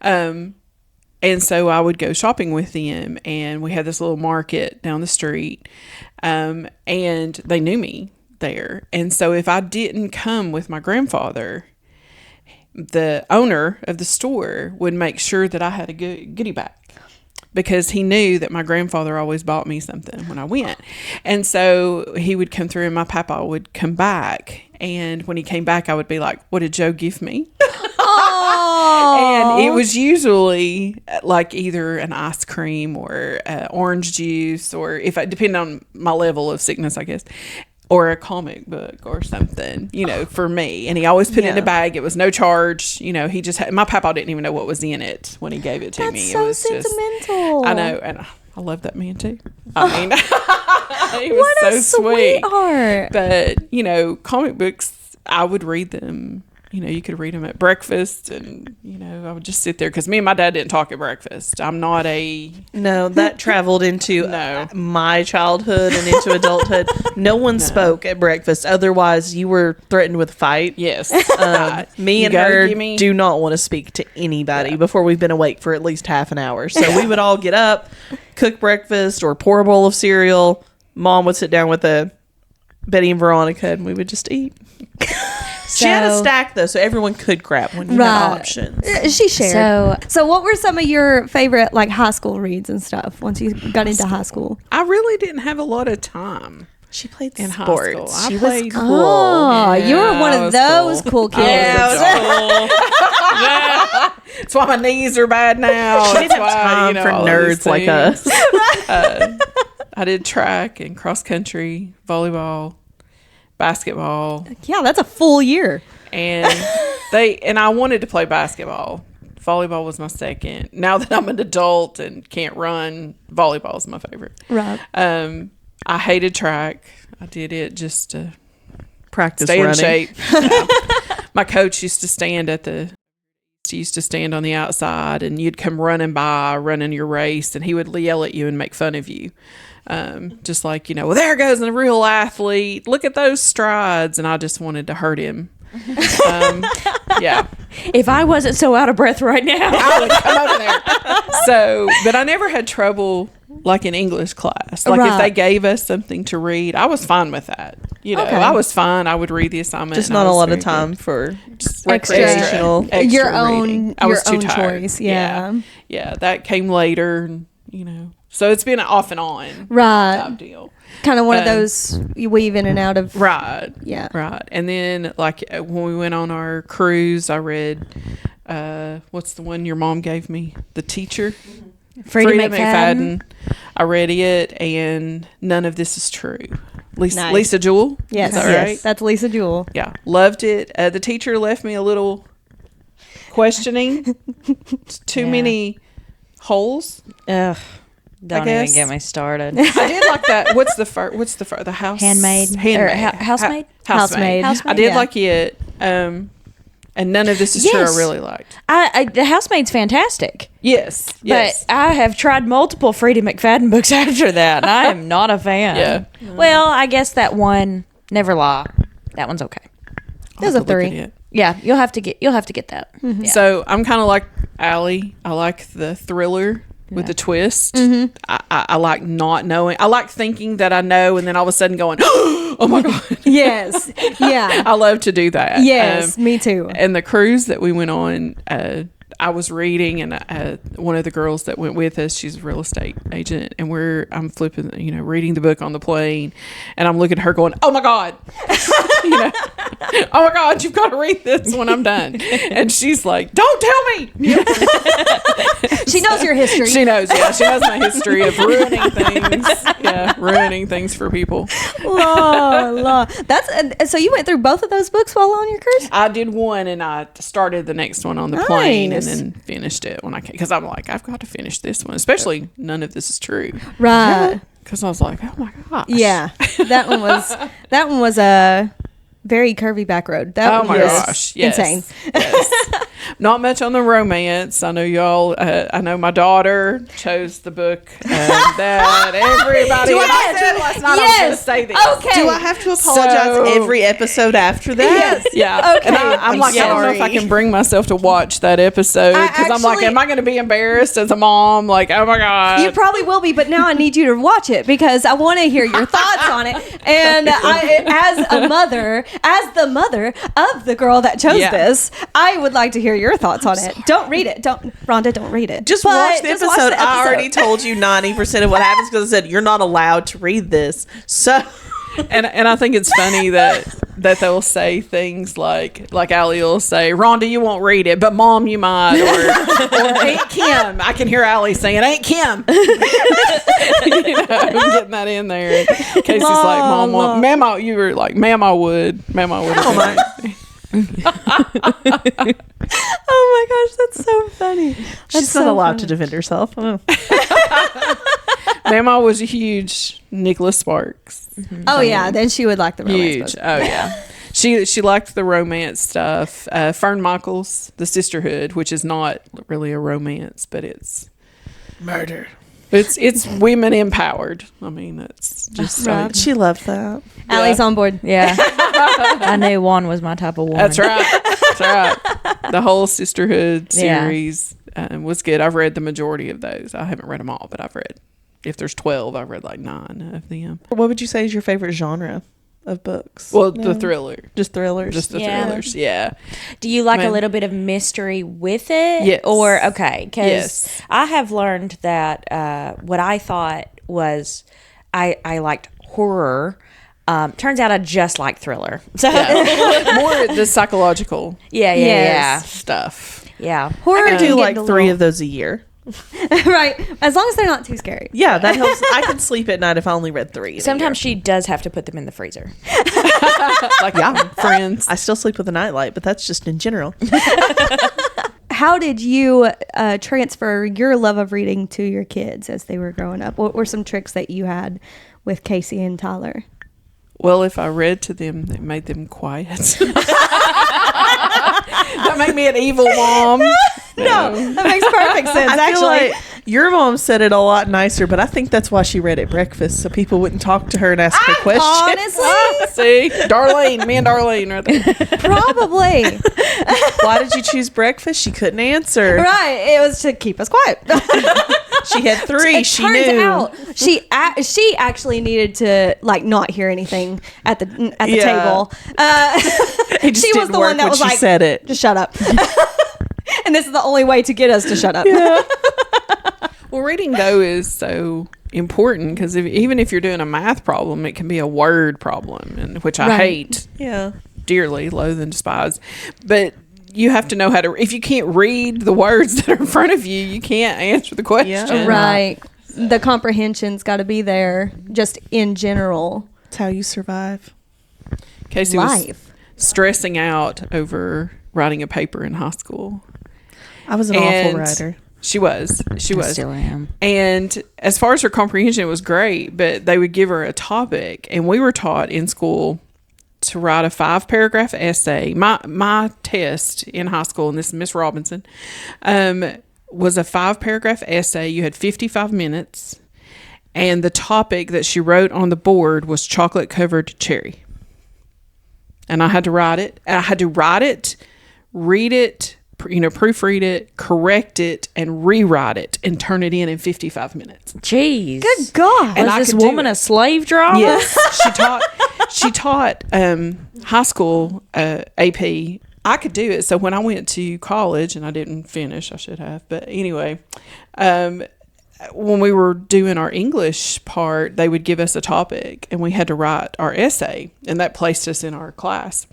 Speaker 4: And so I would go shopping with them, and we had this little market down the street, and they knew me there. And so if I didn't come with my grandfather, the owner of the store would make sure that I had a goodie bag, because he knew that my grandfather always bought me something when I went. And so he would come through, and my papa would come back. And when he came back, I would be like, what did Joe give me? And it was usually like either an ice cream or orange juice, or depending on my level of sickness, I guess, or a comic book or something, for me. And he always put it in a bag. It was no charge. He just had, my papa didn't even know what was in it when he gave it to me.
Speaker 3: So
Speaker 4: It was
Speaker 3: sentimental.
Speaker 4: I know. And I love that man too. I mean, he was
Speaker 3: What
Speaker 4: so
Speaker 3: a
Speaker 4: sweet.
Speaker 3: sweetheart.
Speaker 4: But, comic books, I would read them you could read them at breakfast, and I would just sit there because me and my dad didn't talk at breakfast. I'm not
Speaker 1: No, that traveled into my childhood and into adulthood. No one spoke at breakfast. Otherwise, you were threatened with a fight.
Speaker 4: Yes.
Speaker 1: Me and her do not want to speak to anybody before we've been awake for at least half an hour. So we would all get up, cook breakfast, or pour a bowl of cereal. Mom would sit down with Betty and Veronica, and we would just eat. She had a stack, though, so everyone could grab when you had options.
Speaker 3: She shared. So what were some of your favorite, like, high school reads and stuff once you got into high school?
Speaker 4: I really didn't have a lot of time.
Speaker 1: She played
Speaker 4: in
Speaker 1: sports.
Speaker 4: High school.
Speaker 1: She was cool.
Speaker 3: Oh, you were one of those cool kids.
Speaker 4: Yeah, that's why my knees are bad now.
Speaker 1: She didn't have time for nerds like us.
Speaker 4: I did track and cross country, volleyball, basketball.
Speaker 3: Yeah, that's a full year.
Speaker 4: And I wanted to play basketball. Volleyball was my second. Now that I'm an adult and can't run, volleyball is my favorite.
Speaker 3: Right.
Speaker 4: I hated track. I did it just to
Speaker 1: practice
Speaker 4: stay
Speaker 1: running.
Speaker 4: in shape. My coach used to stand on the outside, and you'd come running your race, and he would yell at you and make fun of you. Just like, well, there goes a real athlete. Look at those strides. And I just wanted to hurt him. Yeah.
Speaker 2: If I wasn't so out of breath right now,
Speaker 4: I would come over there. So, but I never had trouble like in English class. Like if they gave us something to read, I was fine with that. I was fine. I would read the assignment.
Speaker 1: Just not a lot of time for
Speaker 4: recreational extra
Speaker 3: your own
Speaker 4: reading. I was too tired.
Speaker 3: choice. Yeah.
Speaker 4: Yeah, that came later, and so it's been an off and on type deal.
Speaker 3: Kind of one of those you weave in and out of.
Speaker 4: Right.
Speaker 3: Yeah.
Speaker 4: Right. And then like when we went on our cruise, I read, what's the one your mom gave me? The Teacher. Freedom McFadden. I read it, and None of This Is True. Lisa Jewell.
Speaker 3: Yes.
Speaker 4: Is that right?
Speaker 3: That's Lisa Jewell.
Speaker 4: Yeah. Loved it. The Teacher left me a little questioning. Too many holes.
Speaker 2: Ugh. Don't even get me started.
Speaker 4: I did like that. What's the house?
Speaker 2: Handmaid. Housemaid?
Speaker 3: Housemaid.
Speaker 4: I did like it. And None of This Is True I really liked.
Speaker 2: The Housemaid's fantastic.
Speaker 4: Yes.
Speaker 2: But I have tried multiple Freedom McFadden books after that, and I am not a fan.
Speaker 4: Yeah.
Speaker 2: Well, I guess that one, Never Lie, that one's okay.
Speaker 3: There's a 3.
Speaker 2: Yeah, you'll have to get that.
Speaker 3: Mm-hmm.
Speaker 2: Yeah.
Speaker 4: So I'm kind of like Allie. I like the thriller with the twist.
Speaker 3: Mm-hmm.
Speaker 4: I like not knowing. I like thinking that I know, and then all of a sudden going, oh my God.
Speaker 3: Yes. Yeah.
Speaker 4: I love to do that.
Speaker 3: Yes, me too.
Speaker 4: And the cruise that we went on, I was reading, and one of the girls that went with us, she's a real estate agent, and I'm flipping, reading the book on the plane, and I'm looking at her going, oh my God, oh my God, you've got to read this when I'm done. And she's like, don't tell me.
Speaker 3: She knows your history.
Speaker 4: She knows my history of ruining things. Yeah, ruining things for people.
Speaker 3: Law. So you went through both of those books while on your cruise?
Speaker 4: I did one, and I started the next one on the plane, and then finished it when I came, because I'm like, I've got to finish this one, especially None of This Is True.
Speaker 3: Right.
Speaker 4: Because I was like, oh my gosh.
Speaker 3: Yeah. That one was a very curvy back road. That one was insane.
Speaker 4: Yes. Not much on the romance. I know y'all. I know my daughter chose the book that everybody. I said last night I was going to say this.
Speaker 3: Okay.
Speaker 1: Do I have to apologize every episode after that?
Speaker 3: Yes.
Speaker 4: Yeah.
Speaker 3: Okay.
Speaker 4: And I'm like, I don't know if I can bring myself to watch that episode, because I'm like, am I going to be embarrassed as a mom? Like, oh my God.
Speaker 3: You probably will be, but now I need you to watch it because I want to hear your thoughts on it. And as the mother of the girl that chose this, I would like to hear your thoughts on it. Don't read it. Rhonda, don't read it.
Speaker 1: Just watch the episode. I already told you 90% of what happens, because I said you're not allowed to read this. So,
Speaker 4: and I think it's funny that they'll say things like Allie will say, Rhonda, you won't read it, but Mom, you might, or Aunt Kim. I can hear Allie saying, Aunt Kim. Getting that in there. Casey's like, Mom, Ma'am, you were like, Ma'am, I would.
Speaker 1: oh my.
Speaker 3: Oh my gosh, that's so funny.
Speaker 1: She's not allowed to defend herself. Oh.
Speaker 4: Mama was a huge Nicholas Sparks.
Speaker 3: Oh yeah, then she would like the romance
Speaker 4: huge.
Speaker 3: book.
Speaker 4: Oh yeah. She liked the romance stuff. Fern Michaels, The Sisterhood, which is not really a romance, but it's
Speaker 1: Murder.
Speaker 4: It's women empowered. I mean, that's just
Speaker 3: Right.
Speaker 1: She loved that.
Speaker 3: Allie's on board.
Speaker 2: Yeah. I knew one was my type of woman.
Speaker 4: That's right. That's right. The whole Sisterhood series was good. I've read the majority of those. I haven't read them all, but I've read. If there's 12, I've read like 9 of them.
Speaker 1: What would you say is your favorite genre of books?
Speaker 4: Well, the thriller.
Speaker 1: Just thrillers.
Speaker 4: Just the thrillers, yeah.
Speaker 2: Do you like
Speaker 4: Man.
Speaker 2: a little bit of mystery with it?
Speaker 4: Yes.
Speaker 2: Or, okay, because
Speaker 4: Yes.
Speaker 2: I have learned that what I thought was I liked horror. Turns out I just like thriller. So,
Speaker 4: More the psychological
Speaker 2: yeah.
Speaker 4: stuff.
Speaker 2: Yeah.
Speaker 3: Horror
Speaker 1: I
Speaker 3: can
Speaker 1: do
Speaker 3: get
Speaker 1: like
Speaker 3: a
Speaker 1: 3
Speaker 3: little-
Speaker 1: of those a year.
Speaker 3: right. As long as they're not too scary.
Speaker 1: Yeah, that helps. I can sleep at night if I only read 3.
Speaker 2: Sometimes she does have to put them in the freezer.
Speaker 4: Like Friends.
Speaker 1: I still sleep with a nightlight, but that's just in general.
Speaker 3: How did you transfer your love of reading to your kids as they were growing up? What were some tricks that you had with Kasey and Tyler?
Speaker 4: Well, if I read to them, it made them quiet. That made me an evil mom.
Speaker 3: No, that makes perfect sense.
Speaker 1: I feel like your mom said it a lot nicer, but I think that's why she read at breakfast, so people wouldn't talk to her and ask her questions.
Speaker 3: honestly,
Speaker 4: See? Darlene. Me and Darlene right there.
Speaker 3: probably.
Speaker 1: Why did you choose breakfast? She couldn't answer.
Speaker 3: Right. It was to keep us quiet.
Speaker 1: She had 3.
Speaker 3: It
Speaker 1: She
Speaker 3: turns
Speaker 1: knew.
Speaker 3: out she actually needed to like not hear anything at the
Speaker 1: Yeah.
Speaker 3: table.
Speaker 1: It just
Speaker 3: she was
Speaker 1: didn't
Speaker 3: the
Speaker 1: work
Speaker 3: one that
Speaker 1: when
Speaker 3: was
Speaker 1: she
Speaker 3: like,
Speaker 1: said it.
Speaker 3: just shut up. And this is the only way to get us to shut up.
Speaker 4: Well, reading, though, is so important because even if you're doing a math problem, it can be a word problem, and which I
Speaker 3: Right.
Speaker 4: hate
Speaker 1: Yeah.
Speaker 4: dearly, loathe and despise. But you have to know how to. If you can't read the words that are in front of you, you can't answer the question.
Speaker 3: Right. The comprehension's got to be there just in general.
Speaker 1: It's how you survive.
Speaker 4: Kasey was
Speaker 3: Life.
Speaker 4: stressing out over writing a paper in high school.
Speaker 1: I was an
Speaker 4: And
Speaker 1: awful writer.
Speaker 4: She was. She
Speaker 2: I
Speaker 4: was.
Speaker 2: still am.
Speaker 4: And as far as her comprehension, it was great, but they would give her a topic, and we were taught in school to write a 5-paragraph essay. My test in high school, and this is Miss Robinson, was a 5-paragraph essay. You had 55 minutes, and the topic that she wrote on the board was chocolate-covered cherry. And I had to write it. And I had to write it, read it, proofread it, correct it, and rewrite it, and turn it in 55 minutes.
Speaker 2: Jeez.
Speaker 3: Good God.
Speaker 4: And
Speaker 2: Was
Speaker 4: I
Speaker 2: this
Speaker 4: could do
Speaker 2: woman
Speaker 4: it.
Speaker 2: a slave driver?
Speaker 4: Yes, she taught high school AP. I could do it. So when I went to college, and I didn't finish, I should have, but anyway, when we were doing our English part, they would give us a topic, and we had to write our essay, and that placed us in our class.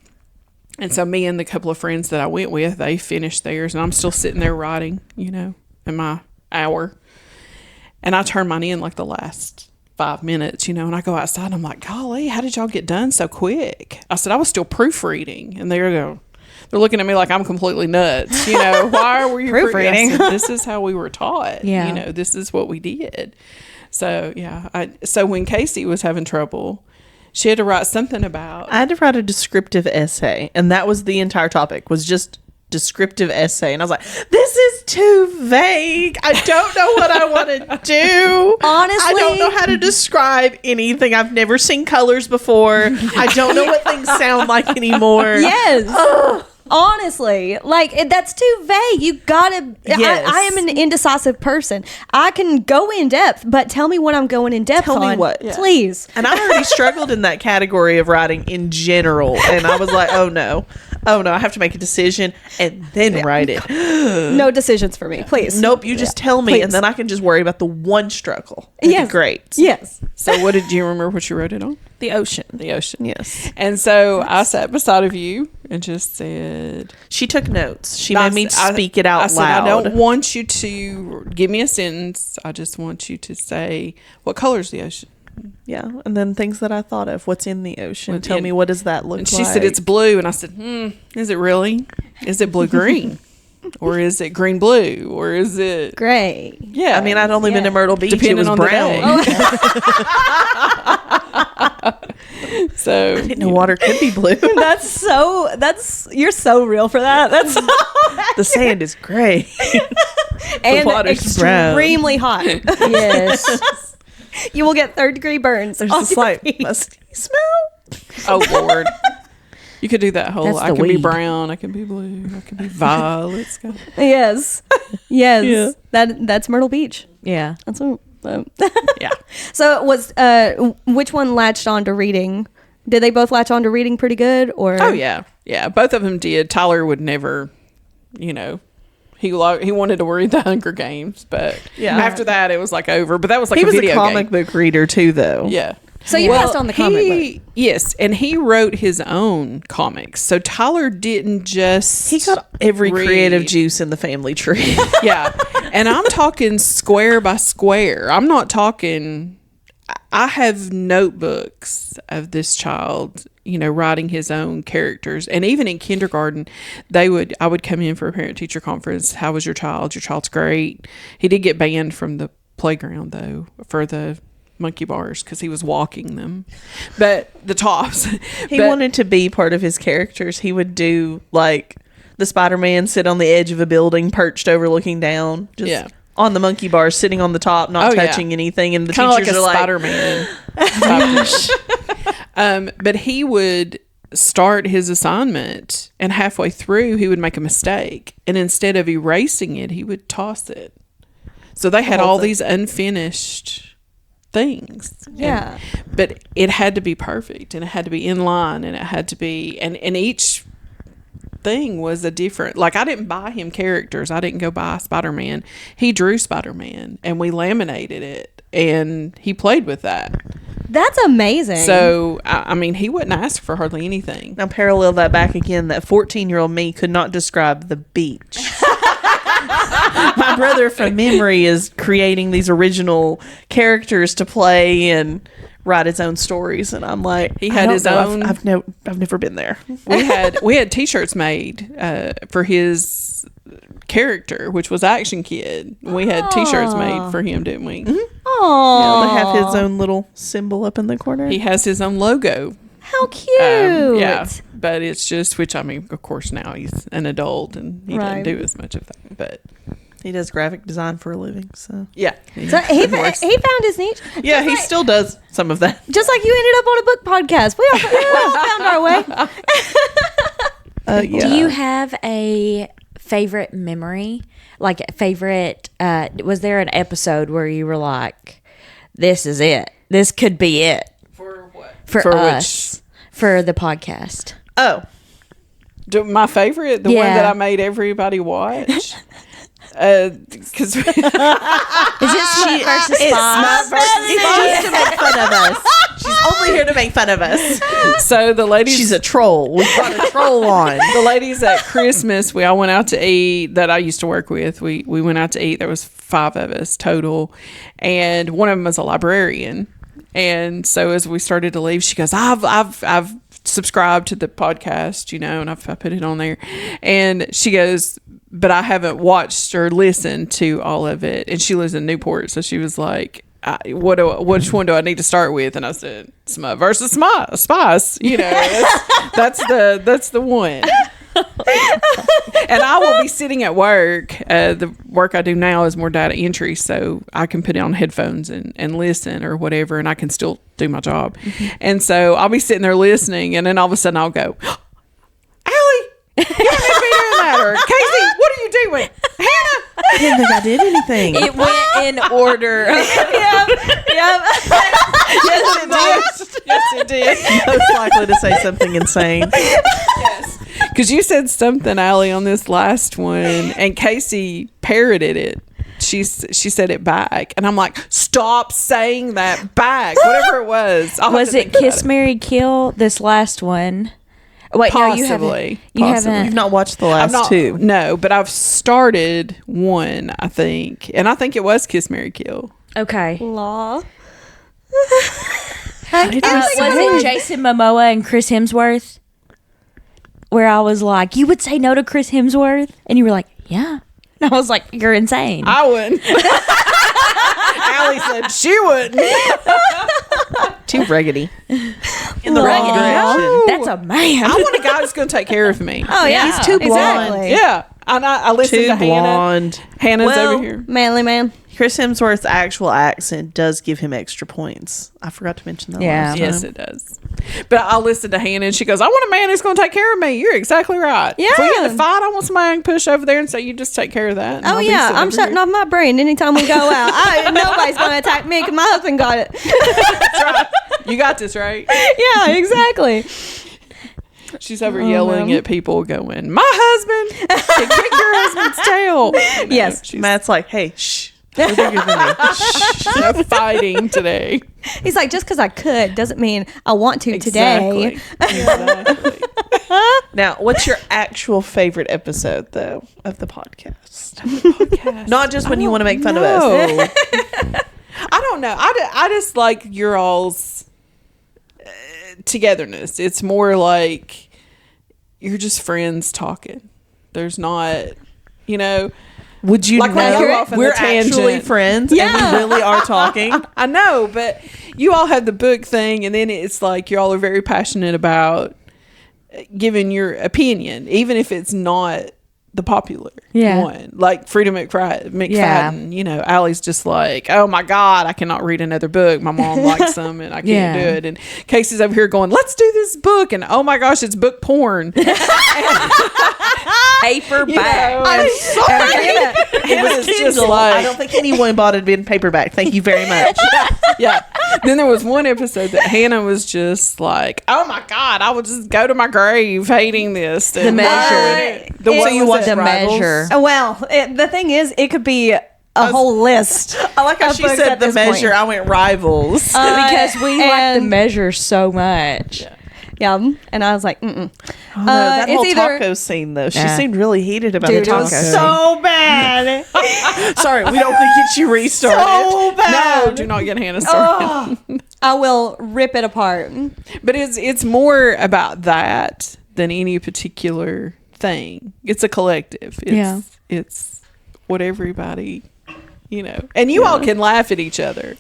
Speaker 4: And so me and the couple of friends that I went with, they finished theirs, and I'm still sitting there writing, in my hour. And I turn mine in like the last 5 minutes, and I go outside and I'm like, golly, how did y'all get done so quick? I said, I was still proofreading. And they're looking at me like I'm completely nuts. Why were you proofreading? I said, this is how we were taught.
Speaker 2: Yeah.
Speaker 4: This is what we did. So, yeah. So when Kasey was having trouble, she had to write something about.
Speaker 1: I had to write a descriptive essay, and that was the entire topic, was just descriptive essay. And I was like, this is too vague. I don't know what I want to do.
Speaker 3: Honestly,
Speaker 1: I don't know how to describe anything. I've never seen colors before. I don't know what things sound like anymore.
Speaker 3: Yes. Honestly, that's too vague. You gotta.
Speaker 1: Yes.
Speaker 3: I am an indecisive person. I can go in depth, but tell me what I'm going in depth
Speaker 1: Tell me
Speaker 3: on,
Speaker 1: what.
Speaker 3: please.
Speaker 1: And I already struggled in that category of writing in general. And I was like, oh no, I have to make a decision and then write it.
Speaker 3: No decisions for me, please.
Speaker 1: Nope, you just tell me,
Speaker 3: Please.
Speaker 1: and then I can just worry about the one struggle. It'd be
Speaker 3: Yes.
Speaker 1: great.
Speaker 3: Yes.
Speaker 4: So what did you remember what you wrote it on?
Speaker 1: The ocean.
Speaker 4: The ocean.
Speaker 1: Yes.
Speaker 4: And so I sat beside of you and just said,
Speaker 1: She took notes. She made me
Speaker 4: I
Speaker 1: speak it out
Speaker 4: I said,
Speaker 1: loud.
Speaker 4: I don't want you to give me a sentence. I just want you to say, what color is the ocean?
Speaker 1: Yeah, and then things that I thought of. What's in the ocean?
Speaker 4: Well,
Speaker 1: Tell
Speaker 4: and-
Speaker 1: me, what does that look
Speaker 4: And
Speaker 1: like?
Speaker 4: she said, it's blue. And I said, is it really? Is it blue-green? Or is it green-blue? Or is it...
Speaker 3: Great.
Speaker 4: Yeah.
Speaker 1: I mean, I'd only been to Myrtle Beach.
Speaker 4: Depending
Speaker 1: It was
Speaker 4: on the
Speaker 1: brown.
Speaker 4: day. So
Speaker 1: I didn't know water could be blue.
Speaker 3: You're so real for that. That's
Speaker 1: The sand is gray.
Speaker 3: and
Speaker 1: water's brown.
Speaker 3: extremely hot.
Speaker 2: Yes.
Speaker 3: You will get 3rd-degree burns.
Speaker 1: There's
Speaker 3: on
Speaker 1: this
Speaker 3: your
Speaker 1: like
Speaker 3: feet.
Speaker 1: musty smell.
Speaker 4: oh Lord. You could do that whole.
Speaker 2: That's
Speaker 4: I
Speaker 2: the
Speaker 4: can be
Speaker 2: weed.
Speaker 4: brown. I can be blue. I can be violet.
Speaker 3: Yes.
Speaker 1: Yeah.
Speaker 3: That's Myrtle Beach.
Speaker 2: Yeah.
Speaker 3: That's what.
Speaker 4: Yeah.
Speaker 3: So it was which one latched on to reading? Did they both latch on to reading pretty good, or?
Speaker 4: Oh yeah, yeah. Both of them did. Tyler would never, he wanted to read the Hunger Games, but after that it was like over. But that was like
Speaker 1: He
Speaker 4: a
Speaker 1: was
Speaker 4: video
Speaker 1: a comic
Speaker 4: game.
Speaker 1: book reader too, though.
Speaker 4: Yeah.
Speaker 3: So you passed on the comic book.
Speaker 4: Yes, and he wrote his own comics. So Tyler didn't just
Speaker 1: He got every
Speaker 4: read.
Speaker 1: creative juice in the family tree.
Speaker 4: Yeah. And I'm talking square by square. I'm not talking. I have notebooks of this child, writing his own characters. And even in kindergarten, I would come in for a parent teacher conference. How was your child? Your child's great. He did get banned from the playground though for the monkey bars because he was walking them, but the tops.
Speaker 1: He wanted to be part of his characters. He would do like the Spider-Man, sit on the edge of a building, perched overlooking down, just on the monkey bars, sitting on the top, not touching anything. And the
Speaker 4: Kinda
Speaker 1: teachers
Speaker 4: like
Speaker 1: are like,
Speaker 4: Spider-Man. But he would start his assignment, and halfway through, he would make a mistake, and instead of erasing it, he would toss it. So they had all these unfinished things.
Speaker 3: Yeah.
Speaker 4: But it had to be perfect, and it had to be in line, and it had to be, and each thing was a different, like I didn't buy him characters. I didn't go buy Spider-Man. He drew Spider-Man, and we laminated it, and he played with that.
Speaker 3: That's amazing.
Speaker 4: So, I mean, he wouldn't ask for hardly anything.
Speaker 1: now parallel that back again, that 14-year-old me could not describe the beach. My brother from memory is creating these original characters to play and write his own stories, and I'm like,
Speaker 4: He had his own.
Speaker 1: I've never been there.
Speaker 4: we had T-shirts made for his character, which was Action Kid. We had T-shirts made for him, didn't we?
Speaker 3: oh,
Speaker 1: They have his own little symbol up in the corner.
Speaker 4: He has his own logo.
Speaker 3: how cute.
Speaker 4: Yeah, but it's just, which I mean, of course, now he's an adult and he
Speaker 3: Right.
Speaker 4: doesn't do as much of that. But
Speaker 1: He does graphic design for a living, so
Speaker 4: yeah,
Speaker 3: So he found his niche.
Speaker 1: yeah, he still does some of that.
Speaker 3: Just like you ended up on a book podcast. We all found our way.
Speaker 1: Yeah.
Speaker 2: Do you have a favorite memory? Like a favorite, was there an episode where you were like, this is it. This could be it.
Speaker 4: for what?
Speaker 2: For
Speaker 4: For
Speaker 2: us. For the podcast.
Speaker 1: Oh,
Speaker 4: My favorite, the one
Speaker 2: Yeah.
Speaker 4: that I made everybody watch. Because
Speaker 2: Is it Smut versus Spies?
Speaker 1: She's to make fun of us. She's only here to make fun of us.
Speaker 4: so the ladies,
Speaker 1: She's a troll. We brought a troll on.
Speaker 4: the ladies at Christmas, we all went out to eat. That I used to work with. We went out to eat. There was 5 of us total, and one of them was a librarian. And so as we started to leave, she goes, I've subscribed to the podcast, and I put it on there. And she goes, but I haven't watched or listened to all of it. And she lives in Newport, so she was like, which one do I need to start with? And I said, Smut versus Spice. That's the one. And I will be sitting at work. The work I do now is more data entry, so I can put it on headphones and listen or whatever, and I can still do my job. And so I'll be sitting there listening, and then all of a sudden I'll go, Allie, you don't need to be doing that. Or Kasey, what are you doing? Hannah.
Speaker 1: I didn't think I did anything.
Speaker 2: It went in order.
Speaker 4: Yes, it did.
Speaker 1: Most likely to say something insane.
Speaker 4: Yes. Because you said something, Allie, on this last one, and Kasey parroted it. She said it back, and I'm like, stop saying that back. Whatever it was.
Speaker 2: Was it Kiss, Marry, Kill? This last one. Wait,
Speaker 4: Possibly.
Speaker 2: no, you
Speaker 4: Possibly.
Speaker 2: haven't.
Speaker 1: You've not watched the last two.
Speaker 4: No, but I've started one, I think, and I think it was Kiss, Marry, Kill.
Speaker 2: Okay.
Speaker 3: Law.
Speaker 2: Was it Jason Momoa and Chris Hemsworth? Where I was like, you would say no to Chris Hemsworth? And you were like, yeah. And I was like, you're insane.
Speaker 4: I wouldn't. Allie said she wouldn't.
Speaker 1: Too raggedy. in the wrong direction.
Speaker 2: That's a man.
Speaker 4: I want a guy that's going to take care of me.
Speaker 3: Oh yeah,
Speaker 1: He's too blonde.
Speaker 3: exactly.
Speaker 4: Yeah. I listened
Speaker 1: Too
Speaker 4: to
Speaker 1: blonde.
Speaker 4: Hannah's
Speaker 1: Well,
Speaker 4: over here.
Speaker 3: Manly man.
Speaker 1: Chris Hemsworth's actual accent does give him extra points. I forgot to mention that.
Speaker 2: Yeah.
Speaker 1: last
Speaker 4: Yes,
Speaker 1: time.
Speaker 4: it does. But I listened to Hannah and she goes, I want a man who's going to take care of me. You're exactly right.
Speaker 3: Yeah.
Speaker 4: If we get in a fight, I want somebody I can push over there and say, you just take care of that. and
Speaker 3: Oh
Speaker 4: I'll be
Speaker 3: yeah,
Speaker 4: sitting
Speaker 3: I'm
Speaker 4: over
Speaker 3: shutting
Speaker 4: here.
Speaker 3: off my brain anytime we go out. Nobody's gonna attack me because my husband got it.
Speaker 4: That's right. You got this, right?
Speaker 3: Yeah, exactly.
Speaker 4: She's over yelling at people going, my husband can kick your husband's tail. You know,
Speaker 3: Yes.
Speaker 4: she's
Speaker 1: Matt's like, hey, shh. We're bigger than me.
Speaker 4: no fighting today.
Speaker 3: He's like, just because I could doesn't mean I want to today.
Speaker 4: Exactly.
Speaker 1: Now, what's your actual favorite episode, though, of the podcast? Not just when you want to make fun of us.
Speaker 4: I don't know. I just like your all's togetherness. It's more like you're just friends talking. There's not, you know.
Speaker 1: Would you
Speaker 4: Like when I go off
Speaker 1: know
Speaker 4: on
Speaker 1: we're
Speaker 4: a tangent.
Speaker 1: actually friends and we really are talking?
Speaker 4: I know, but you all have the book thing, and then it's like you all are very passionate about giving your opinion, even if it's not the popular one. Like Freedom McFadden,
Speaker 2: Yeah.
Speaker 4: you know, Allie's just like, oh my God, I cannot read another book. My mom likes them and I can't do it. And Kasey's over here going, let's do this book. And oh my gosh, it's book porn.
Speaker 2: Paperback.
Speaker 3: I'm sorry.
Speaker 4: Hannah's just
Speaker 1: Kindle.
Speaker 4: like,
Speaker 1: I don't think anyone bought it in paperback. Thank you very much.
Speaker 4: yeah. Then there was one episode that Hannah was just like, oh my God, I will just go to my grave hating this.
Speaker 2: The Measure.
Speaker 4: The
Speaker 3: So
Speaker 4: one
Speaker 3: you
Speaker 4: was
Speaker 3: watch
Speaker 4: it?
Speaker 2: The Measure.
Speaker 3: Well, the thing is, it could be a whole list.
Speaker 1: I like how
Speaker 3: of
Speaker 1: she
Speaker 3: books
Speaker 1: said
Speaker 3: at
Speaker 1: the
Speaker 3: this
Speaker 1: measure.
Speaker 3: point.
Speaker 1: I went rivals.
Speaker 2: Because we like the
Speaker 3: and-
Speaker 2: Measure so much.
Speaker 3: Yeah, and I was like, mm-mm.
Speaker 1: Oh, no, that
Speaker 3: it's
Speaker 1: whole
Speaker 3: either-
Speaker 1: taco scene, though, she
Speaker 2: Yeah.
Speaker 1: seemed really heated about
Speaker 3: Dude,
Speaker 1: the
Speaker 3: it
Speaker 1: taco
Speaker 3: was
Speaker 1: scene.
Speaker 3: so bad.
Speaker 1: Sorry, we don't think it you restarted.
Speaker 3: So bad.
Speaker 4: No, do not get Hannah started.
Speaker 3: Oh, I will rip it apart.
Speaker 4: But it's more about that than any particular thing. It's a collective. It's what everybody, you know. And you all can laugh at each other.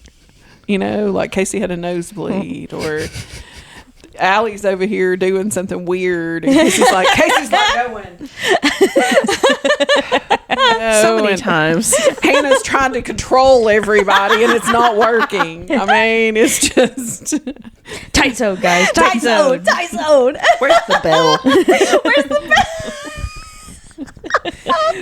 Speaker 4: You know, like Kasey had a nosebleed or Allie's over here doing something weird and Kasey's like going.
Speaker 1: So many times.
Speaker 4: Hannah's trying to control everybody and it's not working. I mean, it's just
Speaker 2: Tight zone, guys.
Speaker 3: Tight zone.
Speaker 1: Where's the bell?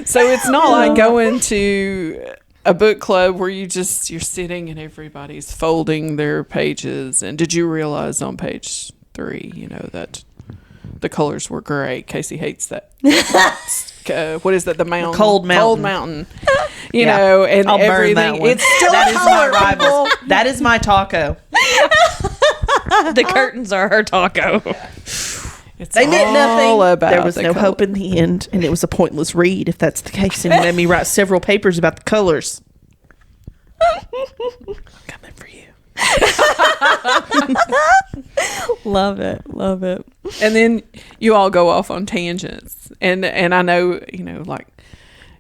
Speaker 4: so it's not like going to a book club where you're sitting and everybody's folding their pages. And did you realize on page 3, you know, that the colors were gray? Kasey hates that. What is that? The mountain.
Speaker 1: Cold Mountain.
Speaker 4: Cold Mountain. You know, and
Speaker 1: I'll burn
Speaker 4: everything.
Speaker 1: that one.
Speaker 4: It's still
Speaker 1: That
Speaker 4: a
Speaker 1: is my
Speaker 4: color,
Speaker 1: rival.
Speaker 4: people.
Speaker 1: That is my taco.
Speaker 2: The curtains are her taco.
Speaker 4: It's
Speaker 1: They meant nothing.
Speaker 4: all about
Speaker 1: There was
Speaker 4: the
Speaker 1: no
Speaker 4: color.
Speaker 1: hope in the end, and it was a pointless read, if that's the case. And he made me write several papers about the colors. Coming for you.
Speaker 3: Love it.
Speaker 4: And then you all go off on tangents. And I know, you know, like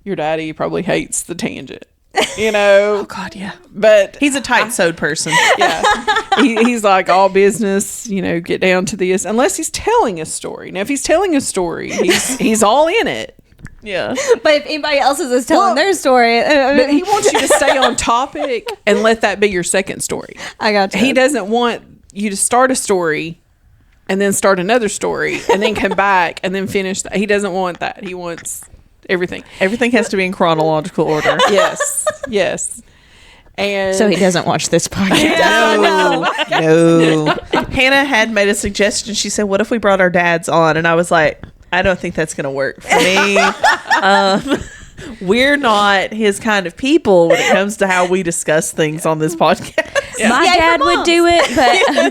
Speaker 4: your daddy probably hates the tangent. You know,
Speaker 1: Oh, God, yeah.
Speaker 4: but
Speaker 1: He's a tight-sewed person.
Speaker 4: yeah, he's like all business. You know, get down to this. Unless he's telling a story. Now, if he's telling a story, he's all in it.
Speaker 1: Yeah.
Speaker 3: But if anybody else is telling
Speaker 4: Well,
Speaker 3: their story,
Speaker 4: But he wants you to stay on topic and let that be your second story.
Speaker 3: I got you.
Speaker 4: He doesn't want you to start a story and then start another story and then come back and then finish that. He doesn't want that. He wants everything.
Speaker 1: Everything has to be in chronological order.
Speaker 4: Yes. And
Speaker 2: So he doesn't watch this podcast.
Speaker 1: No. Hannah had made a suggestion. She said, what if we brought our dads on? And I was like, I don't think that's going to work for me. We're not his kind of people when it comes to how we discuss things on this podcast.
Speaker 2: My
Speaker 3: Yeah,
Speaker 2: dad
Speaker 3: your
Speaker 2: would
Speaker 3: moms.
Speaker 2: do it,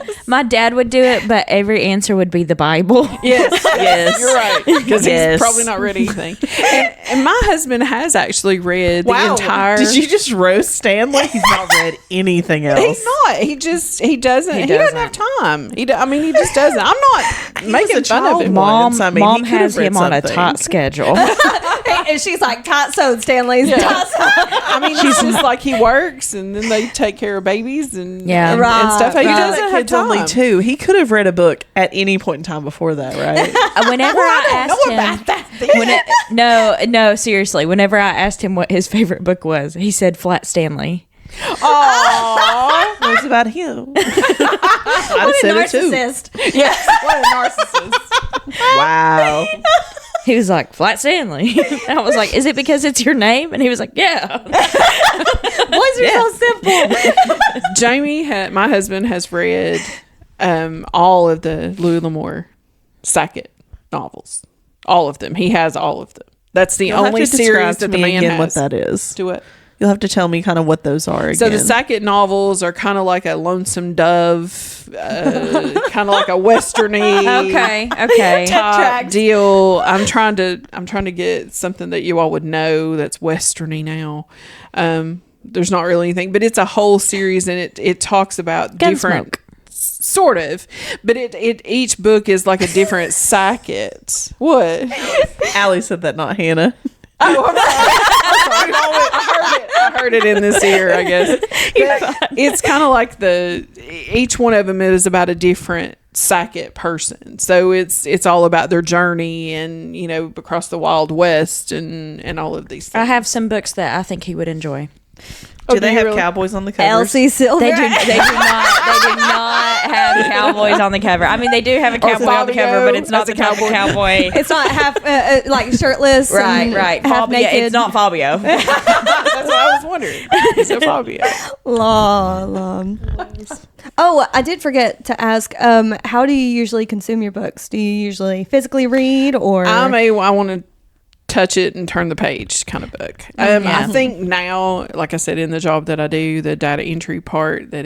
Speaker 2: but my dad would do it, but every answer would be the Bible.
Speaker 4: yes,
Speaker 1: Yes.
Speaker 4: you're right. Because
Speaker 1: Yes.
Speaker 4: he's probably not read anything. And my husband has actually read the entire.
Speaker 1: Did you just roast Stanley? He's not read anything else.
Speaker 4: He's not. He doesn't. He doesn't have time. He just doesn't. I'm not making
Speaker 1: was a
Speaker 4: fun of
Speaker 1: child
Speaker 4: him.
Speaker 1: once.
Speaker 2: Mom
Speaker 1: I mean, he could have
Speaker 2: has
Speaker 1: read
Speaker 2: him on a
Speaker 1: something.
Speaker 2: tight schedule.
Speaker 3: And she's like, "Tot sewed, Stanley's tot sewed."
Speaker 4: I mean, she's just like he works, and then they take care of babies and
Speaker 2: Yeah.
Speaker 4: and,
Speaker 3: Right,
Speaker 4: and stuff. He
Speaker 3: right.
Speaker 4: doesn't have
Speaker 1: Kids only
Speaker 4: time.
Speaker 1: 2. He could have read a book at any point in time before that, right?
Speaker 2: Whenever I asked him, no, seriously. Whenever I asked him what his favorite book was, he said Flat Stanley.
Speaker 4: Aww.
Speaker 1: It was about him.
Speaker 3: What
Speaker 1: I
Speaker 3: a
Speaker 1: said it too.
Speaker 3: narcissist.
Speaker 4: Yes, what a narcissist.
Speaker 1: Wow.
Speaker 2: He was like, Flat Stanley. And I was like, is it because it's your name? And he was like, yeah.
Speaker 3: Boys are so simple.
Speaker 4: Jamie, my husband, has read all of the Louis L'Amour Sackett novels. All of them. He has all of them. That's the
Speaker 1: You'll have
Speaker 4: only
Speaker 1: to describe
Speaker 4: series
Speaker 1: to
Speaker 4: that the
Speaker 1: me
Speaker 4: man
Speaker 1: again
Speaker 4: has.
Speaker 1: what that is.
Speaker 4: Do it.
Speaker 1: You'll have to tell me kind of what those are again.
Speaker 4: So the Sackett novels are kind of like a Lonesome Dove, kind of like a westerny
Speaker 2: Okay.
Speaker 4: type deal. I'm trying to get something that you all would know that's westerny now. There's not really anything, but it's a whole series, and it talks about different, sort of, but it each book is like a different Sackett. What?
Speaker 1: Allie said that, not Hannah.
Speaker 4: Oh, I'm sorry. I heard it in this ear, I guess. But it's kind of like each one of them is about a different Sackett person. So it's all about their journey and, across the Wild West and all of these things.
Speaker 2: I have some books that I think he would enjoy.
Speaker 1: Do they have cowboys on the cover?
Speaker 3: Elsie Silver.
Speaker 2: They do not have cowboys on the cover. I mean, they do have a cowboy on the cover, but it's not the cowboy.
Speaker 3: It's not half like shirtless. and
Speaker 2: Right.
Speaker 3: half
Speaker 2: Fabio.
Speaker 3: naked.
Speaker 2: It's not Fabio.
Speaker 4: That's what I was wondering. So Fabio.
Speaker 3: La. Oh, I did forget to ask. How do you usually consume your books? Do you usually physically read, or
Speaker 4: I want to touch it and turn the page kind of book. I think now, like I said, in the job that I do, the data entry part, that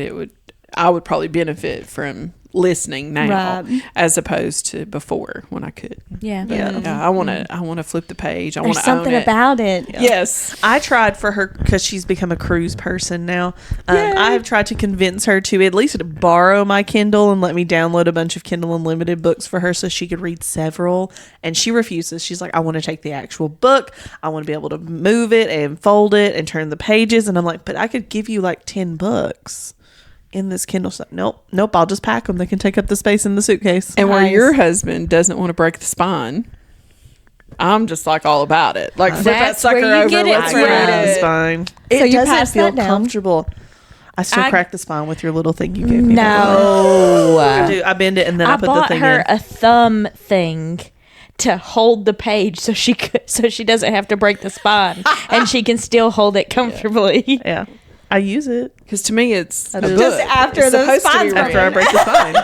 Speaker 4: I would probably benefit from listening now as opposed to before when I could.
Speaker 2: Yeah.
Speaker 4: But, I want to flip the page. I want
Speaker 3: there's
Speaker 4: to own
Speaker 3: something
Speaker 4: it.
Speaker 3: about it?
Speaker 4: Yes.
Speaker 1: I tried for her because she's become a cruise person now. I have tried to convince her to at least borrow my Kindle and let me download a bunch of Kindle Unlimited books for her so she could read several. And she refuses. She's like, I want to take the actual book. I want to be able to move it and fold it and turn the pages. And I'm like, but I could give you like 10 books in this Kindle. So, nope. I'll just pack them. They can take up the space in the suitcase.
Speaker 4: And where your husband doesn't want to break the spine, I'm just like all about it. Like flip that
Speaker 2: That's
Speaker 4: sucker
Speaker 2: where you
Speaker 4: over.
Speaker 2: get it
Speaker 4: Let's
Speaker 2: from.
Speaker 4: read
Speaker 1: The
Speaker 4: it.
Speaker 1: spine.
Speaker 3: So
Speaker 1: It
Speaker 3: you
Speaker 1: doesn't
Speaker 3: pass
Speaker 1: feel
Speaker 3: that down?
Speaker 1: comfortable. I still crack the spine with your little thing you gave me.
Speaker 2: No.
Speaker 1: I bend it and then I put the
Speaker 2: bought
Speaker 1: thing
Speaker 2: her
Speaker 1: in.
Speaker 2: a thumb thing to hold the page so she doesn't have to break the spine and she can still hold it comfortably.
Speaker 1: Yeah. I use it.
Speaker 4: Because to me, it's a
Speaker 1: do.
Speaker 4: book.
Speaker 3: Just after
Speaker 4: It's
Speaker 3: the
Speaker 4: supposed to be
Speaker 3: spine's
Speaker 4: read.
Speaker 1: After I break the spine.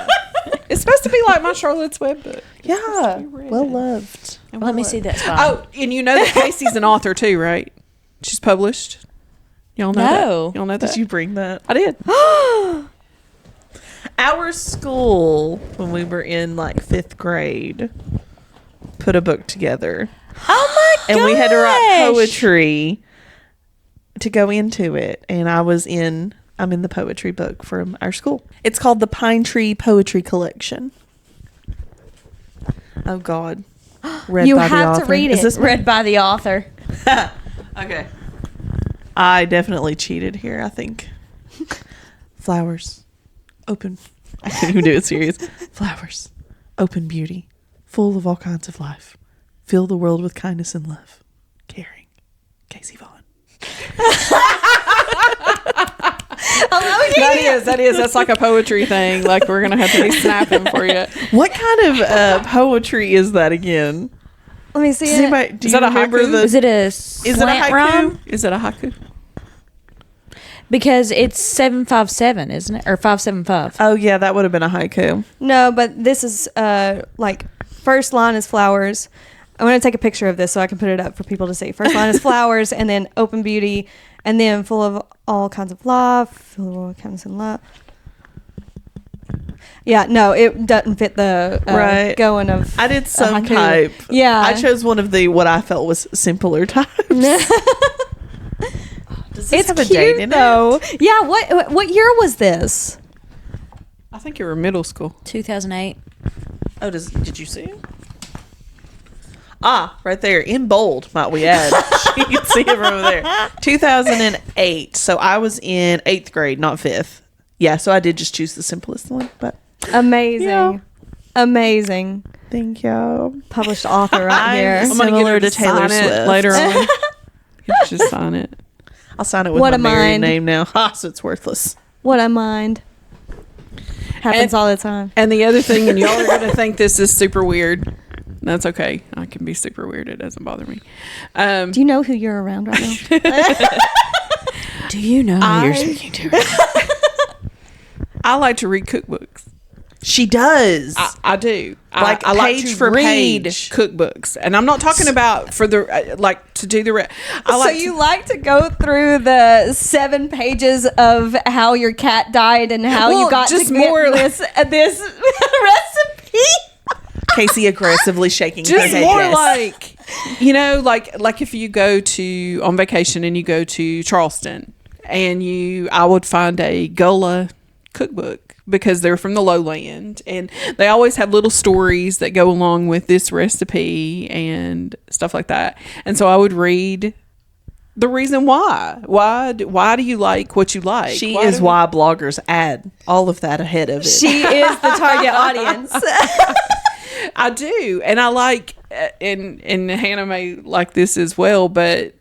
Speaker 4: It's supposed to be like my Charlotte's Web book.
Speaker 1: Yeah. Well loved.
Speaker 2: Let me see that spine.
Speaker 4: Oh, and you know that Kasey's an author too, right? She's published. Y'all know
Speaker 2: No.
Speaker 4: that? Y'all know that?
Speaker 1: Did you bring that?
Speaker 4: I did.
Speaker 1: Our school, when we were in like 5th grade, put a book together.
Speaker 2: Oh my god.
Speaker 1: And we had to write poetry to go into it. And I'm in the poetry book from our school. It's called the Pine Tree Poetry Collection. Oh God. Read
Speaker 3: You
Speaker 1: by the
Speaker 3: have to
Speaker 1: author.
Speaker 3: read
Speaker 1: Is
Speaker 3: it.
Speaker 1: this
Speaker 2: Read by the author.
Speaker 1: okay. I definitely cheated here, I think. Flowers. Open. I can't even do it serious. Flowers. Open beauty. Full of all kinds of life. Fill the world with kindness and love. Caring. Kasey Vaughn.
Speaker 4: That is. That's like a poetry thing. Like we're gonna have to be snapping for you.
Speaker 1: What kind of poetry is that again?
Speaker 3: Let me see
Speaker 1: Does
Speaker 3: it.
Speaker 1: anybody, do
Speaker 4: Is
Speaker 1: you
Speaker 4: that a
Speaker 1: remember
Speaker 4: haiku?
Speaker 1: the?
Speaker 2: Is it a
Speaker 1: Is it a
Speaker 2: slant
Speaker 1: haiku?
Speaker 2: rhyme?
Speaker 4: Is it a haiku?
Speaker 2: Because it's 757, isn't it? Or 575.
Speaker 1: Oh yeah, that would have been a haiku.
Speaker 3: No, but this is like first line is flowers. I'm going to take a picture of this so I can put it up for people to see. First line is flowers, and then open beauty, and then full of all kinds of love, full of all kinds of love. Yeah, no, it doesn't fit the
Speaker 1: Right.
Speaker 3: going of.
Speaker 1: I did some
Speaker 3: haiku.
Speaker 1: type.
Speaker 3: Yeah.
Speaker 1: I chose one of the what I felt was simpler types. Does this
Speaker 3: It's
Speaker 1: have a
Speaker 3: cute
Speaker 1: date in
Speaker 3: though.
Speaker 1: it?
Speaker 3: Yeah, what year was this?
Speaker 4: I think you were in middle school.
Speaker 2: 2008.
Speaker 1: Oh, did you see it? Right there in bold, might we add. You can see it from over there. 2008. So I was in 8th grade, not 5th. Yeah, so I did just choose the simplest one, but
Speaker 3: Amazing.
Speaker 1: Yeah.
Speaker 3: Amazing.
Speaker 1: thank you.
Speaker 3: Published author right here.
Speaker 4: I'm gonna get
Speaker 1: Similar
Speaker 4: her
Speaker 1: to
Speaker 4: to
Speaker 1: Taylor
Speaker 4: sign it
Speaker 1: Swift.
Speaker 4: later on. You should just sign it.
Speaker 1: I'll sign it with
Speaker 3: What
Speaker 1: my
Speaker 3: a
Speaker 1: married
Speaker 3: mind.
Speaker 1: name now. So it's worthless.
Speaker 3: What a mind. Happens all the time.
Speaker 4: And the other thing, and y'all are gonna think this is super weird. That's okay. I can be super weird. It doesn't bother me.
Speaker 3: Do you know who you're around right now?
Speaker 2: Do you know who you're speaking to?
Speaker 4: I like to read cookbooks.
Speaker 1: She does.
Speaker 4: I do.
Speaker 1: Like
Speaker 4: I like
Speaker 1: page
Speaker 4: to
Speaker 1: for
Speaker 4: read
Speaker 1: page.
Speaker 4: cookbooks, and I'm not talking about for the like to do the.
Speaker 3: So you like to go through the 7 pages of how your cat died and how you
Speaker 4: Well,
Speaker 3: got
Speaker 4: just
Speaker 3: to get
Speaker 4: more
Speaker 3: this recipe?
Speaker 1: Casey aggressively shaking her
Speaker 4: just
Speaker 1: head.
Speaker 4: more
Speaker 1: Yes.
Speaker 4: like like if you go to on vacation and you go to Charleston and I would find a Gullah cookbook because they're from the lowland and they always have little stories that go along with this recipe and stuff like that. And so I would read the reason why do you like what you like?
Speaker 1: She is why bloggers add all of that ahead of it.
Speaker 3: She is the target audience.
Speaker 4: I do, and I like, and Hannah may like this as well, but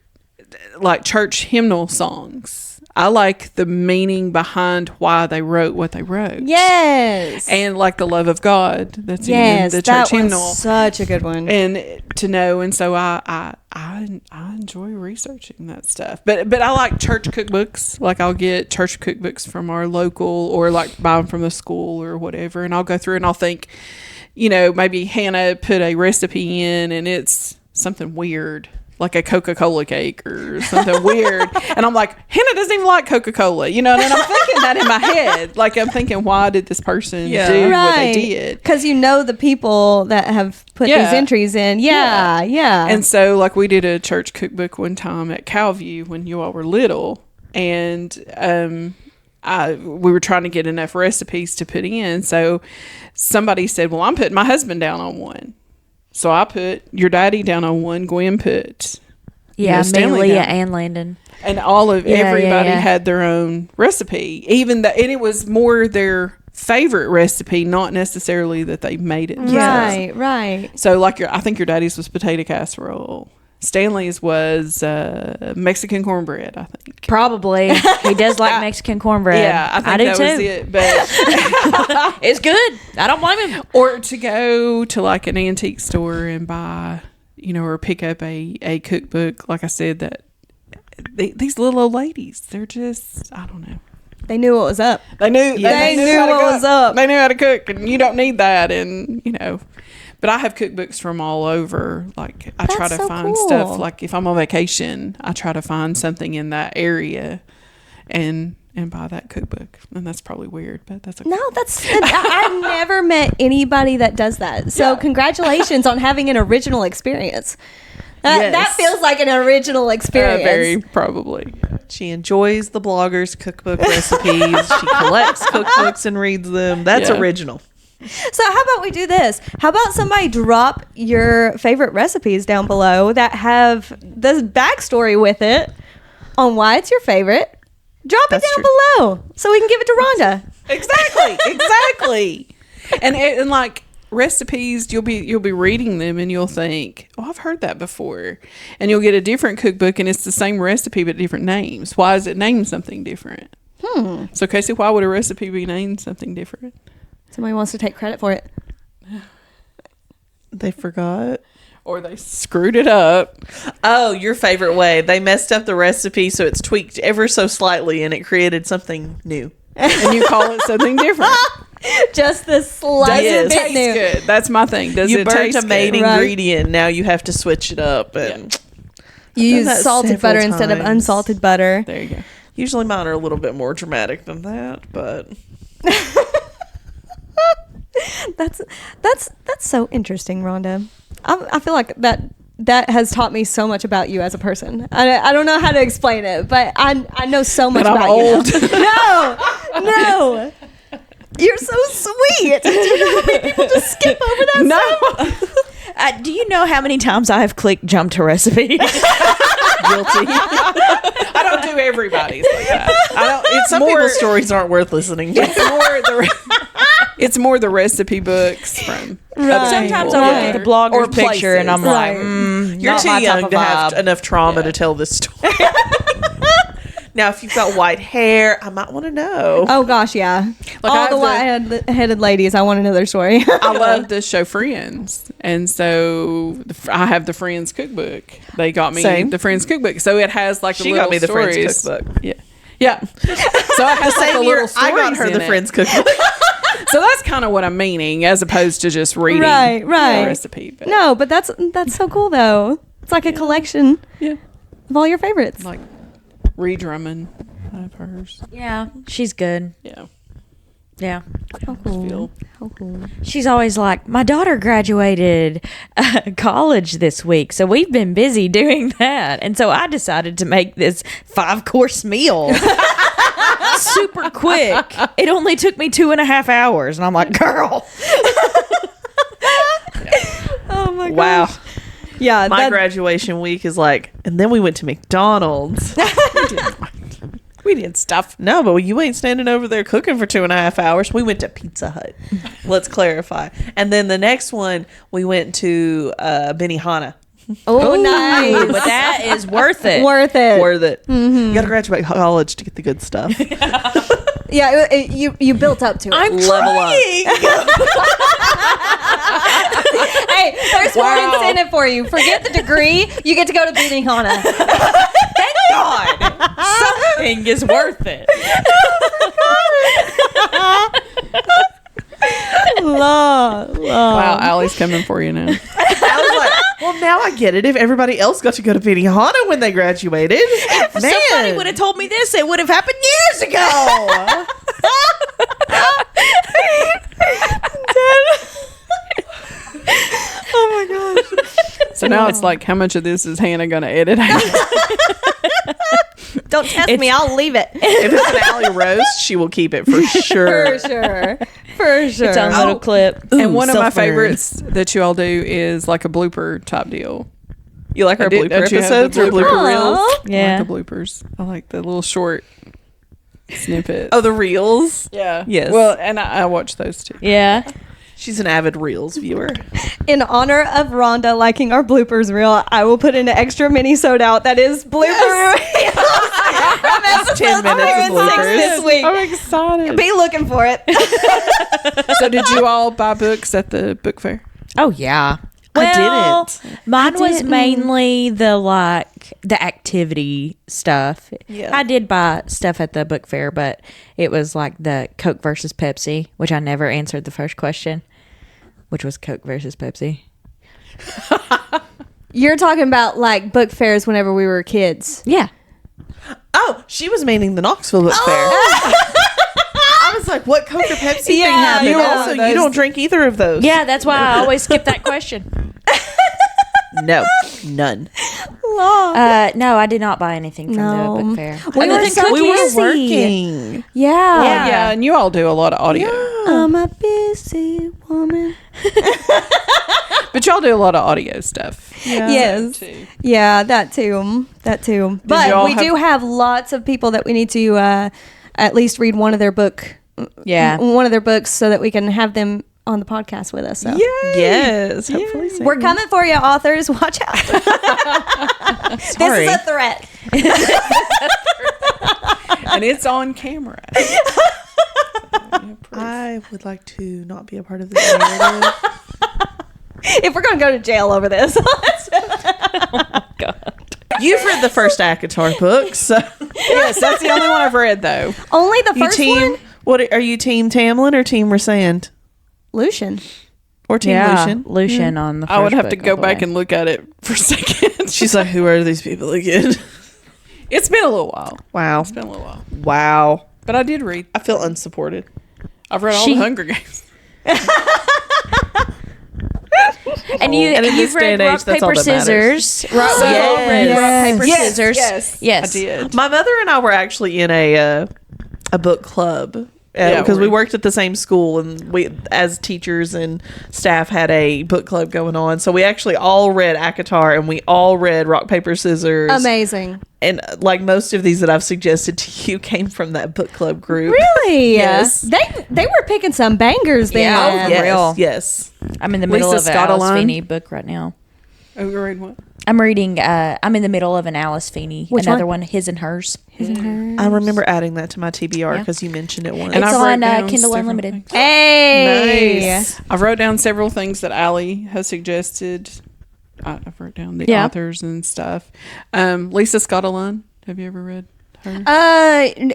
Speaker 4: like church hymnal songs. I like the meaning behind why they wrote what they wrote.
Speaker 3: Yes.
Speaker 4: And like the love of God that's
Speaker 3: Yes,
Speaker 4: in the
Speaker 3: that
Speaker 4: church hymnal.
Speaker 3: one's such a good one.
Speaker 4: And to know, and so I enjoy researching that stuff. But I like church cookbooks. Like I'll get church cookbooks from our local, or like buy them from the school or whatever, and I'll go through and I'll think, you know, maybe Hannah put a recipe in and it's something weird, like a Coca-Cola cake or something weird. And I'm like, Hannah doesn't even like Coca-Cola, you know, and I'm thinking that in my head. Like I'm thinking, why did this person do what they did?
Speaker 3: Because you know the people that have put these entries in. Yeah.
Speaker 4: And so like we did a church cookbook one time at Calview when you all were little. And we were trying to get enough recipes to put in. So somebody said, well, I'm putting my husband down on one. So I put your daddy down on one. Gwen put
Speaker 2: Yeah, me,
Speaker 4: Stanley
Speaker 2: Leah,
Speaker 4: down.
Speaker 2: and Landon.
Speaker 4: And all of
Speaker 2: Yeah,
Speaker 4: everybody
Speaker 2: yeah.
Speaker 4: had their own recipe. And it was more their favorite recipe, not necessarily that they made it themselves.
Speaker 3: Right.
Speaker 4: So like I think your daddy's was potato casserole. Stanley's was Mexican cornbread, I think.
Speaker 2: Probably. He does like Mexican cornbread.
Speaker 4: Yeah, I think
Speaker 2: do
Speaker 4: that
Speaker 2: too.
Speaker 4: was it. But
Speaker 2: It's good. I don't blame him.
Speaker 4: or to go to like an antique store and buy, you know, or pick up a cookbook. Like I said, that these little old ladies, they're just, I don't know.
Speaker 3: They knew what was up.
Speaker 4: They knew
Speaker 3: They knew
Speaker 4: how to
Speaker 3: what
Speaker 4: cook.
Speaker 3: was up.
Speaker 4: They knew how to cook, and you don't need that. And you know, but I have cookbooks from all over. Like I try to
Speaker 3: so
Speaker 4: find
Speaker 3: cool.
Speaker 4: stuff. Like if I'm on vacation, I try to find something in that area, and buy that cookbook. And that's probably weird, but that's okay.
Speaker 3: No, I've never met anybody that does that. So congratulations on having an original experience.
Speaker 1: Yes.
Speaker 3: That feels like an original experience.
Speaker 4: Very probably.
Speaker 1: She enjoys the bloggers' cookbook recipes. She collects cookbooks and reads them. That's
Speaker 4: Yeah.
Speaker 1: original.
Speaker 3: So how about we do this? How about somebody drop your favorite recipes down below that have this backstory with it on why it's your favorite? Drop
Speaker 1: That's
Speaker 3: it down
Speaker 1: true.
Speaker 3: below so we can give it to Rhonda.
Speaker 4: Exactly. And like recipes, you'll be reading them and you'll think, oh, I've heard that before. And you'll get a different cookbook and it's the same recipe but different names. Why is it named something different? So Kasey, why would a recipe be named something different?
Speaker 3: Somebody wants to take credit for it.
Speaker 1: They forgot.
Speaker 4: Or they screwed it up.
Speaker 1: Oh, your favorite way. They messed up the recipe so it's tweaked ever so slightly and it created something new.
Speaker 4: And you call it something different.
Speaker 3: Just the slightest
Speaker 1: Yes.
Speaker 3: bit
Speaker 4: Taste
Speaker 3: new.
Speaker 4: good. That's my thing. Does
Speaker 1: You
Speaker 4: it
Speaker 1: burnt
Speaker 4: taste
Speaker 1: a main
Speaker 4: good?
Speaker 3: Right.
Speaker 1: ingredient. Now you have to switch it up. And
Speaker 3: You
Speaker 1: done
Speaker 3: use
Speaker 1: that
Speaker 3: salted
Speaker 1: several
Speaker 3: butter instead of
Speaker 1: times.
Speaker 3: unsalted butter.
Speaker 4: There you go.
Speaker 1: usually mine are a little bit more dramatic than that, but
Speaker 3: That's so interesting, Rhonda. I feel like that has taught me so much about you as a person. I don't know how to explain it, but I know so much
Speaker 4: That I'm
Speaker 3: about
Speaker 4: old.
Speaker 3: you now. No. You're so sweet. Do you know how many people just skip over that
Speaker 4: No.
Speaker 3: stuff?
Speaker 2: Do you know how many times I have clicked jump to recipe?
Speaker 1: Guilty.
Speaker 4: I don't do everybody's like that.
Speaker 1: Some people's stories aren't worth listening to.
Speaker 4: It's more the recipe books from.
Speaker 2: Sometimes I look at the blogger's picture and I'm like,
Speaker 1: You're
Speaker 2: not
Speaker 1: too
Speaker 2: my type
Speaker 1: young
Speaker 2: of
Speaker 1: to have
Speaker 2: vibe.
Speaker 1: enough trauma to tell this story. Now, if you've got white hair, I might want to know.
Speaker 3: Oh gosh, yeah.
Speaker 4: Like
Speaker 3: All the white-headed ladies, I want to know their story.
Speaker 4: I love the show Friends, and so I have the Friends cookbook. They got me the Friends cookbook, so it has like
Speaker 1: She
Speaker 4: the little
Speaker 1: got me the
Speaker 4: stories.
Speaker 1: Friends cookbook.
Speaker 4: Yeah. So it has like the little stories.
Speaker 1: I got her
Speaker 4: in
Speaker 1: the
Speaker 4: it.
Speaker 1: Friends cookbook.
Speaker 4: So that's kind of what I'm meaning, as opposed to just reading
Speaker 3: Right.
Speaker 4: the recipe. But
Speaker 3: No, but that's so cool though. It's like a collection
Speaker 4: yeah,
Speaker 3: of all your favorites.
Speaker 4: like Ree Drummond, I have hers.
Speaker 2: Yeah, she's good.
Speaker 4: Yeah.
Speaker 2: Yeah.
Speaker 3: How cool.
Speaker 4: Feel.
Speaker 3: How cool.
Speaker 2: She's always like, my daughter graduated college this week, so we've been busy doing that. And so I decided to make this 5-course meal. Super quick. It only took me 2.5 hours. And I'm like, girl.
Speaker 3: Oh my gosh.
Speaker 1: Wow.
Speaker 3: Yeah.
Speaker 1: My graduation week is like, and then we went to McDonald's.
Speaker 4: We did stuff.
Speaker 1: No, but you ain't standing over there cooking for 2.5 hours. We went to Pizza Hut. Let's clarify. And then the next one, we went to Benihana.
Speaker 3: Oh, nice.
Speaker 2: But that is worth it.
Speaker 3: Worth it.
Speaker 1: Worth it. You got to graduate college to get the good stuff.
Speaker 3: Yeah, you built up to it.
Speaker 2: I'm
Speaker 1: Level up.
Speaker 3: Hey, there's more incentive for you. Forget the degree. You get to go to Benihana.
Speaker 2: Thank God. Something is worth it.
Speaker 4: Wow, Allie's coming for you now.
Speaker 1: I was like, well, now I get it. If everybody else got to go to Benihana when they graduated,
Speaker 2: If somebody would have told me this, it would have happened years ago.
Speaker 3: Oh my gosh.
Speaker 4: So now it's like, how much of this is Hannah going to edit out?
Speaker 3: Don't test me. I'll leave it.
Speaker 1: If it's an Allie roast, she will keep it for sure.
Speaker 3: For sure. For sure.
Speaker 2: It's on a little clip.
Speaker 4: And one of my
Speaker 1: self-burn.
Speaker 4: favorites that you all do is like a blooper type deal.
Speaker 1: You like our blooper
Speaker 4: Don't you have
Speaker 1: episodes
Speaker 4: the
Speaker 1: or blooper
Speaker 3: Aw.
Speaker 1: reels?
Speaker 2: Yeah.
Speaker 4: I like the bloopers. I like the little short snippets.
Speaker 1: Oh, the reels?
Speaker 4: yeah.
Speaker 1: Yes.
Speaker 4: Well, and I watch those too.
Speaker 2: Yeah.
Speaker 1: She's an avid reels viewer.
Speaker 3: In honor of Rhonda liking our bloopers reel, I will put in an extra mini-sode out that is blooper reels from episode
Speaker 1: 10 minutes of
Speaker 3: 106
Speaker 1: bloopers.
Speaker 3: this week.
Speaker 4: I'm excited.
Speaker 3: Be looking for it.
Speaker 4: So did you all buy books at the book fair?
Speaker 2: Oh, yeah.
Speaker 1: I didn't.
Speaker 2: Mine was
Speaker 3: didn't.
Speaker 2: mainly the activity stuff.
Speaker 1: Yeah.
Speaker 2: I did buy stuff at the book fair, but it was like the Coke versus Pepsi, which I never answered the first question, which was Coke versus Pepsi.
Speaker 3: You're talking about like book fairs whenever we were kids.
Speaker 2: Yeah.
Speaker 1: Oh, she was meaning the Knoxville Book Fair. I was like, what Coke or Pepsi thing
Speaker 3: Yeah,
Speaker 1: happened?
Speaker 3: you were
Speaker 1: Also,
Speaker 3: one of
Speaker 1: you
Speaker 3: those.
Speaker 1: don't drink either of those.
Speaker 2: Yeah, that's why I always skip that question.
Speaker 1: No, none.
Speaker 2: No, I did not buy anything from
Speaker 3: No.
Speaker 2: the book fair.
Speaker 3: We
Speaker 2: Other
Speaker 3: were
Speaker 2: than
Speaker 3: so
Speaker 2: cookies.
Speaker 1: We were
Speaker 3: busy.
Speaker 1: working.
Speaker 3: Yeah.
Speaker 4: Yeah, and you all do a lot of audio.
Speaker 3: I'm a busy woman.
Speaker 4: But y'all do a lot of audio stuff.
Speaker 1: Yeah.
Speaker 3: Yes.
Speaker 4: Too.
Speaker 3: Yeah, that too. That too. But
Speaker 4: y'all
Speaker 3: we
Speaker 4: have-
Speaker 3: do have lots of people that we need to at least read one of their books so that we can have them on the podcast with us. So.
Speaker 1: Yes. Hopefully soon.
Speaker 3: We're coming for you, authors. Watch out. This
Speaker 1: Sorry.
Speaker 3: is a threat.
Speaker 4: And it's on camera.
Speaker 1: I would like to not be a part of this narrative.
Speaker 3: If we're going to go to jail over this.
Speaker 1: You've read the first ACOTAR book, so
Speaker 4: Yes, that's the only one I've read, though.
Speaker 3: Only the
Speaker 1: you
Speaker 3: first
Speaker 1: team.
Speaker 3: one?
Speaker 1: What are you, Team Tamlin or Team Rasand
Speaker 3: Lucian.
Speaker 1: or Team
Speaker 2: Yeah,
Speaker 1: Lucian?
Speaker 2: Lucian on the first
Speaker 4: I would have to
Speaker 2: book
Speaker 4: go
Speaker 2: all the
Speaker 4: back
Speaker 2: way.
Speaker 4: and look at it for a second.
Speaker 1: She's like, who are these people again?
Speaker 4: It's been a little while.
Speaker 1: Wow,
Speaker 4: It's been a little while.
Speaker 1: wow.
Speaker 4: But I did read.
Speaker 1: I feel unsupported.
Speaker 4: I've read all
Speaker 2: She-
Speaker 4: the Hunger Games.
Speaker 2: And you've
Speaker 1: this day
Speaker 2: read
Speaker 1: and age,
Speaker 2: Rock,
Speaker 1: that's all
Speaker 2: Paper,
Speaker 1: that matters.
Speaker 2: Scissors.
Speaker 1: Yes.
Speaker 2: Rock, Paper,
Speaker 4: Yes,
Speaker 2: Scissors.
Speaker 4: yes,
Speaker 2: Yes.
Speaker 4: I did.
Speaker 1: My mother and I were actually in a book club because we worked at the same school, and we, as teachers and staff, had a book club going on. So we actually all read ACOTAR, and we all read Rock, Paper, Scissors.
Speaker 3: Amazing.
Speaker 1: And like most of these that I've suggested to you came from that book club group.
Speaker 3: Really?
Speaker 1: Yes.
Speaker 3: They were picking some bangers there.
Speaker 2: Yeah.
Speaker 1: Yes,
Speaker 2: Real.
Speaker 1: yes.
Speaker 2: I'm in the middle
Speaker 4: Lisa
Speaker 2: of an Alice
Speaker 4: Scottoline.
Speaker 2: Feeney book right now.
Speaker 4: Oh, you're reading what?
Speaker 2: I'm reading. I'm in the middle of an Alice Feeney.
Speaker 3: Which
Speaker 2: another
Speaker 3: one?
Speaker 2: one, His and Hers.
Speaker 1: I remember adding that to my TBR
Speaker 2: Yeah.
Speaker 1: because you mentioned it once.
Speaker 4: And
Speaker 2: It's
Speaker 4: I've wrote
Speaker 2: on
Speaker 4: down
Speaker 2: Kindle
Speaker 4: several
Speaker 2: Unlimited.
Speaker 4: things.
Speaker 3: Hey.
Speaker 1: Nice.
Speaker 4: I wrote down several things that Allie has suggested. I've wrote down the authors and stuff. Lisa Scottoline. Have you ever read her?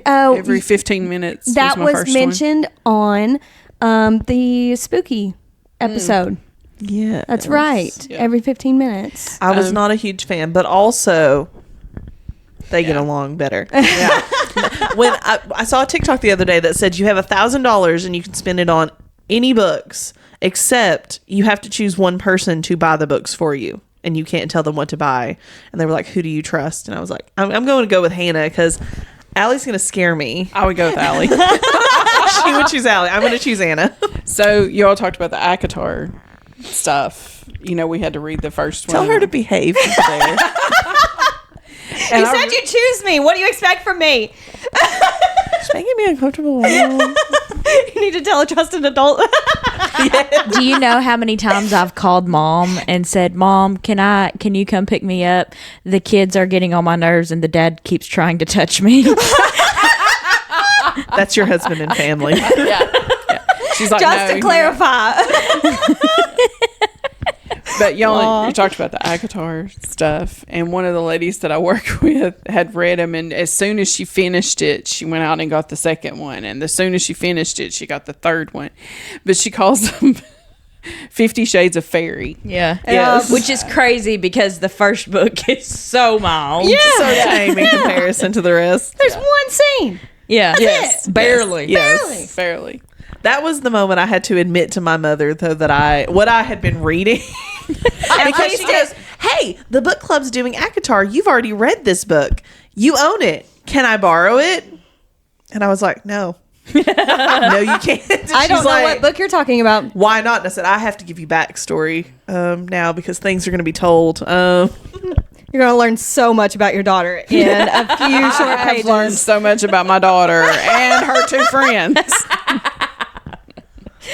Speaker 4: Every 15 minutes.
Speaker 3: That
Speaker 4: my
Speaker 3: was
Speaker 4: first
Speaker 3: mentioned on the spooky episode.
Speaker 1: Yeah.
Speaker 3: That's right.
Speaker 4: Yeah.
Speaker 3: Every 15 minutes.
Speaker 1: I was not a huge fan, but also they get along better.
Speaker 4: Yeah.
Speaker 1: When I saw a TikTok the other day that said you have $1,000 and you can spend it on any books, except you have to choose one person to buy the books for you, and you can't tell them what to buy. And they were like, "Who do you trust?" And I was like, "I'm going to go with Hannah because Allie's going to scare me."
Speaker 4: I would go with Allie.
Speaker 1: She would choose Allie. I'm going to choose Anna.
Speaker 4: So you all talked about the ACOTAR stuff. You know, we had to read the first one.
Speaker 1: Tell her to behave there.
Speaker 3: You said you choose me. What do you expect from me?
Speaker 1: She's making me uncomfortable.
Speaker 3: You need to tell a trusted adult.
Speaker 2: Do you know how many times I've called mom and said, "Mom, can you come pick me up? The kids are getting on my nerves and the dad keeps trying to touch me."
Speaker 1: That's your husband and family.
Speaker 4: Yeah. She's like,
Speaker 3: Just
Speaker 4: no,
Speaker 3: to clarify.
Speaker 4: But y'all, you talked about the ACOTAR stuff, and one of the ladies that I work with had read them, and as soon as she finished it, she went out and got the second one, and as soon as she finished it, she got the third one. But she calls them 50 Shades of Fairy.
Speaker 2: Yeah.
Speaker 1: Yes.
Speaker 2: Which is crazy because the first book is so mild.
Speaker 3: Yeah.
Speaker 1: So tame in comparison to the rest.
Speaker 3: There's one scene.
Speaker 2: Yeah.
Speaker 1: Yes.
Speaker 2: Barely.
Speaker 1: Yes.
Speaker 4: Barely.
Speaker 1: That was the moment I had to admit to my mother, though, that what I had been reading. Because she goes, "Hey, the book club's doing ACOTAR. You've already read this book. You own it. Can I borrow it?" And I was like, "No." No, you can't.
Speaker 3: I don't know what book you're talking about.
Speaker 1: Why not? And I said, "I have to give you backstory now because things are going to be told."
Speaker 3: You're going to learn so much about your daughter in a few short
Speaker 4: I have learned
Speaker 3: pages.
Speaker 4: so much about my daughter and her two friends.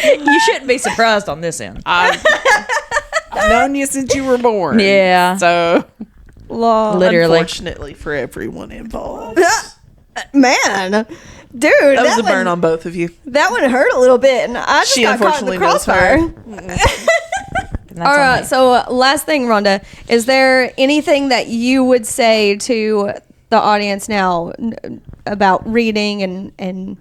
Speaker 2: You shouldn't be surprised on this end.
Speaker 4: I've known you since you were born.
Speaker 2: Yeah.
Speaker 4: So,
Speaker 2: Literally.
Speaker 1: Unfortunately for everyone involved.
Speaker 3: Man, dude,
Speaker 1: That was a burn on both of you.
Speaker 3: That one hurt a little bit, and I just
Speaker 1: She
Speaker 3: got caught in the
Speaker 1: unfortunately knows her.
Speaker 3: crossfire. All right, so last thing, Rhonda, is there anything that you would say to the audience now about reading and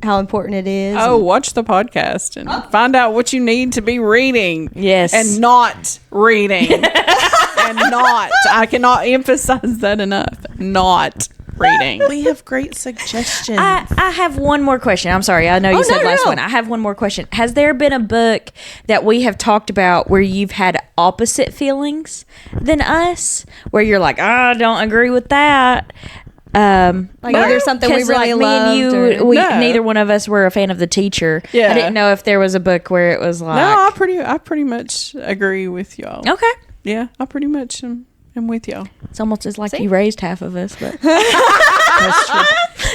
Speaker 3: how important it is?
Speaker 4: watch the podcast and find out what you need to be reading.
Speaker 2: Yes.
Speaker 4: And not reading. I cannot emphasize that enough. Not reading.
Speaker 1: We have great suggestions.
Speaker 2: I have one more question. I'm sorry. I know you said last one. I have one more question. Has there been a book that we have talked about where you've had opposite feelings than us? Where you're like, I don't agree with that.
Speaker 3: Like either something we
Speaker 2: 'cause,
Speaker 3: really
Speaker 2: like, me and
Speaker 3: loved
Speaker 2: you,
Speaker 3: or-
Speaker 4: No.
Speaker 2: neither one of us were a fan of The Teacher.
Speaker 4: Yeah.
Speaker 2: I didn't know if there was a book where it was like,
Speaker 4: No, I pretty much agree with y'all.
Speaker 2: okay.
Speaker 4: Yeah, I pretty much am with y'all.
Speaker 2: It's almost as like you raised half of us, but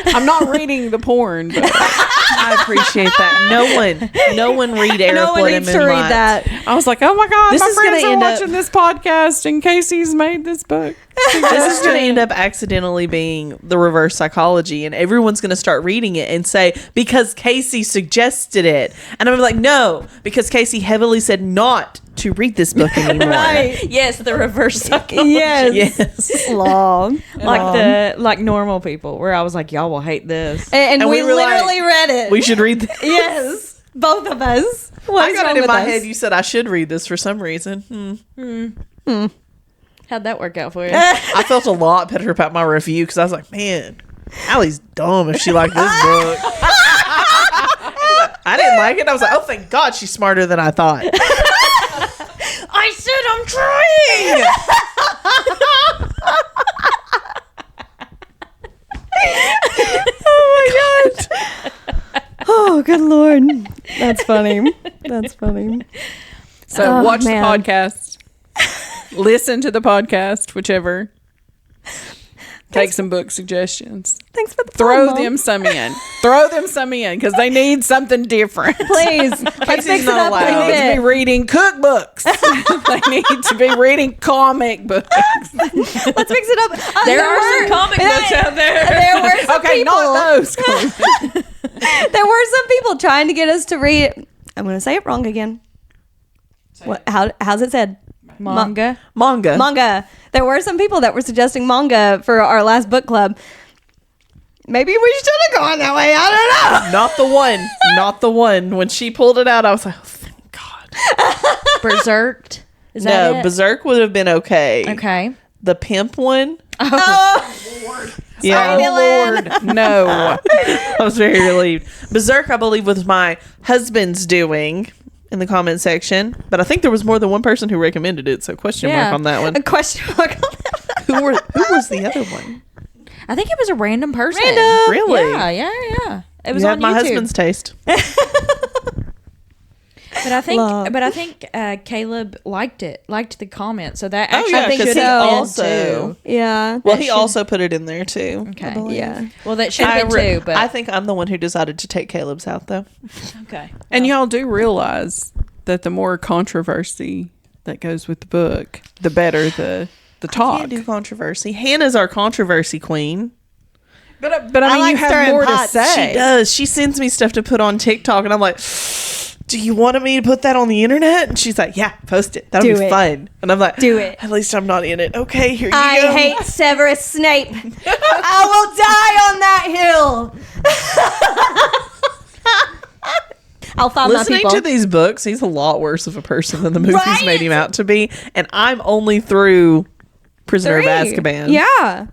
Speaker 4: I'm not reading the porn, but
Speaker 1: I appreciate that. No one read Airplane
Speaker 3: No one needs to
Speaker 1: Moonlight.
Speaker 3: read that.
Speaker 4: I was like, oh my God,
Speaker 1: This
Speaker 4: my
Speaker 1: is gonna
Speaker 4: friends are
Speaker 1: end up-
Speaker 4: watching this podcast and Kasey's made this book.
Speaker 1: This is going to end up accidentally being the reverse psychology, and everyone's going to start reading it and say, because Kasey suggested it. And I'm like, no, because Kasey heavily said not to read this book anymore.
Speaker 2: yes, the reverse psychology.
Speaker 1: Yes.
Speaker 3: Long.
Speaker 2: Like normal people, where I was like, y'all will hate this.
Speaker 3: And we
Speaker 1: we were
Speaker 3: literally read it.
Speaker 1: We should read this.
Speaker 3: Yes. Both of us. What
Speaker 1: I
Speaker 3: is
Speaker 1: got
Speaker 3: wrong
Speaker 1: it in
Speaker 3: with
Speaker 1: my
Speaker 3: us?
Speaker 1: head. You said I should read this for some reason.
Speaker 2: How'd that work out for you?
Speaker 1: I felt a lot better about my review because I was like, man, Allie's dumb if she liked this book. I didn't like it. I was like, oh, thank God she's smarter than I thought.
Speaker 2: I said I'm trying.
Speaker 3: good Lord. That's funny. That's funny.
Speaker 4: So watch
Speaker 3: man.
Speaker 4: the podcast. Listen to the podcast, whichever. Take some book suggestions.
Speaker 3: Thanks for the
Speaker 4: Throw
Speaker 3: Mom.
Speaker 4: them some in. Throw them some in because they need something different.
Speaker 3: Please. Let's mix it
Speaker 1: not
Speaker 3: up a
Speaker 1: allowed.
Speaker 3: little
Speaker 4: They need to be
Speaker 3: bit.
Speaker 4: reading cookbooks. They need to be reading comic books.
Speaker 3: Let's mix it up.
Speaker 2: There are some comic books out there.
Speaker 3: There were some
Speaker 4: Okay,
Speaker 3: people.
Speaker 4: not those.
Speaker 3: There were some people trying to get us to read. I'm going to say it wrong again. How's it said?
Speaker 2: Manga.
Speaker 1: Manga.
Speaker 3: Manga. There were some people that were suggesting manga for our last book club. Maybe we should have gone that way. I don't know.
Speaker 1: Not the one. Not the one. When she pulled it out, I was like, oh, thank God.
Speaker 2: Berserked. Is that
Speaker 1: No,
Speaker 2: it?
Speaker 1: Berserk would have been okay.
Speaker 2: Okay.
Speaker 1: The pimp one.
Speaker 3: Oh,
Speaker 1: Yeah.
Speaker 3: Dylan.
Speaker 4: Lord, no.
Speaker 1: I was very relieved. Berserk, I believe, was my husband's doing in the comment section, but I think there was more than one person who recommended it. So question mark on that one.
Speaker 3: A question mark on that.
Speaker 1: Who was the other one?
Speaker 2: I think it was a random person.
Speaker 3: Random.
Speaker 1: Really?
Speaker 2: Yeah. It was
Speaker 1: You
Speaker 2: on
Speaker 1: have my
Speaker 2: YouTube.
Speaker 1: husband's taste.
Speaker 2: But I think,
Speaker 3: Love.
Speaker 2: Caleb liked the comment, so that
Speaker 1: Oh
Speaker 2: actually
Speaker 1: yeah,
Speaker 3: think
Speaker 1: because he
Speaker 3: so.
Speaker 1: also.
Speaker 3: Yeah.
Speaker 1: Well,
Speaker 3: that
Speaker 1: he
Speaker 3: should-
Speaker 1: also put it in there too.
Speaker 2: Okay.
Speaker 3: Yeah.
Speaker 2: Well, that should have been too, but
Speaker 1: I think I'm the one who decided to take Caleb's out though.
Speaker 2: okay.
Speaker 4: And y'all do realize that the more controversy that goes with the book, the better the talk.
Speaker 1: Can't do controversy. Hannah's our controversy queen.
Speaker 4: But I mean,
Speaker 3: like
Speaker 4: you have
Speaker 3: stirring
Speaker 4: more to
Speaker 3: pots.
Speaker 4: say.
Speaker 1: She does. She sends me stuff to put on TikTok, and I'm like, do you want me to put that on the internet? And she's like, yeah, post it. That'll
Speaker 3: Do
Speaker 1: be
Speaker 3: it.
Speaker 1: fun. And I'm like,
Speaker 3: Do it.
Speaker 1: At least I'm not in it. Okay, here you
Speaker 3: I
Speaker 1: go.
Speaker 3: hate Severus Snape. I will die on that hill. I'll find my
Speaker 1: Listening
Speaker 3: people.
Speaker 1: to these books, he's a lot worse of a person than the movies
Speaker 3: Right?
Speaker 1: made him out to be. And I'm only through Prisoner of
Speaker 3: 3.
Speaker 1: Azkaban.
Speaker 3: Yeah.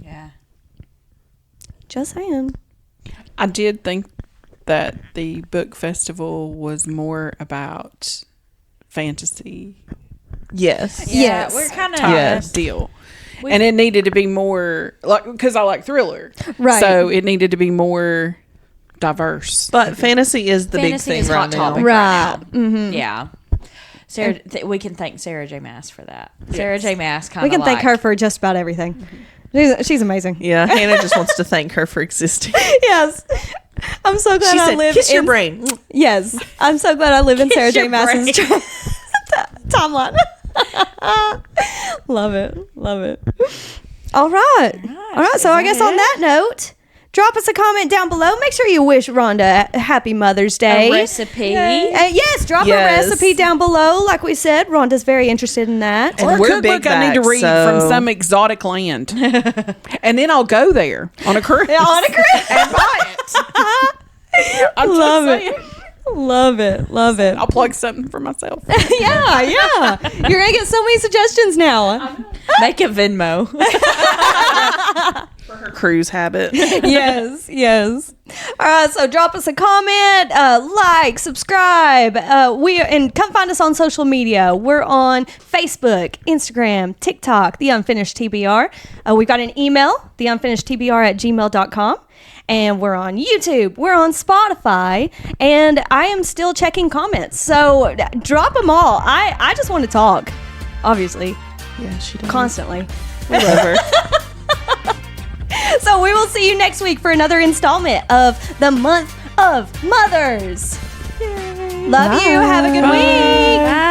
Speaker 2: Yeah.
Speaker 3: Just saying.
Speaker 4: I did think that the book festival was more about fantasy
Speaker 1: Yes.
Speaker 3: Yes.
Speaker 2: We're kind of
Speaker 4: type
Speaker 1: Yes.
Speaker 4: deal. And it needed to be more like because I like thriller,
Speaker 3: Right.
Speaker 4: So it needed to be more diverse.
Speaker 1: But fantasy is the
Speaker 2: Fantasy
Speaker 1: big
Speaker 2: is
Speaker 1: thing
Speaker 2: hot
Speaker 1: right now.
Speaker 2: topic.
Speaker 3: Right.
Speaker 2: Yeah. Sarah, we can thank Sarah J. Maas for that. Sarah J. Maas kind of
Speaker 3: We can thank her for just about everything. She's amazing.
Speaker 1: Yeah, Hannah just wants to thank her for existing.
Speaker 3: Yes. I'm so glad
Speaker 1: She
Speaker 3: I
Speaker 1: said,
Speaker 3: live
Speaker 1: kiss your
Speaker 3: in
Speaker 1: brain.
Speaker 3: Yes. I'm so glad I live in Sarah J.
Speaker 2: your
Speaker 3: Maas's
Speaker 2: brain.
Speaker 3: timeline. Love it. Love it. All right. All right. So I guess on that note, drop us a comment down below. Make sure you wish Rhonda a happy Mother's Day.
Speaker 2: a recipe.
Speaker 3: Yes, drop
Speaker 1: Yes.
Speaker 3: a recipe down below. Like we said, Rhonda's very interested in that.
Speaker 1: And
Speaker 4: Or a
Speaker 1: we're big
Speaker 4: cookbook I need to
Speaker 1: back,
Speaker 4: read
Speaker 1: so-
Speaker 4: from some exotic land, and then I'll go there on a cruise.
Speaker 3: On a cruise.
Speaker 4: and buy it. I'm just
Speaker 3: Love
Speaker 4: saying.
Speaker 3: it. Love it. Love it.
Speaker 4: I'll plug something for myself.
Speaker 3: Yeah. You're going to get so many suggestions now.
Speaker 2: Make a Venmo.
Speaker 1: For her cruise habit.
Speaker 3: Yes. All right, so drop us a comment, like, subscribe. And come find us on social media. We're on Facebook, Instagram, TikTok, The Unfinished TBR. We've got an email, theunfinishedtbr@gmail.com. And we're on YouTube. We're on Spotify. And I am still checking comments. So drop them all. I just want to talk, obviously,
Speaker 1: Yeah, she does.
Speaker 3: constantly.
Speaker 1: We love her.
Speaker 3: So we will see you next week for another installment of the Month of Mothers. Love you. Have a good week.
Speaker 2: Bye.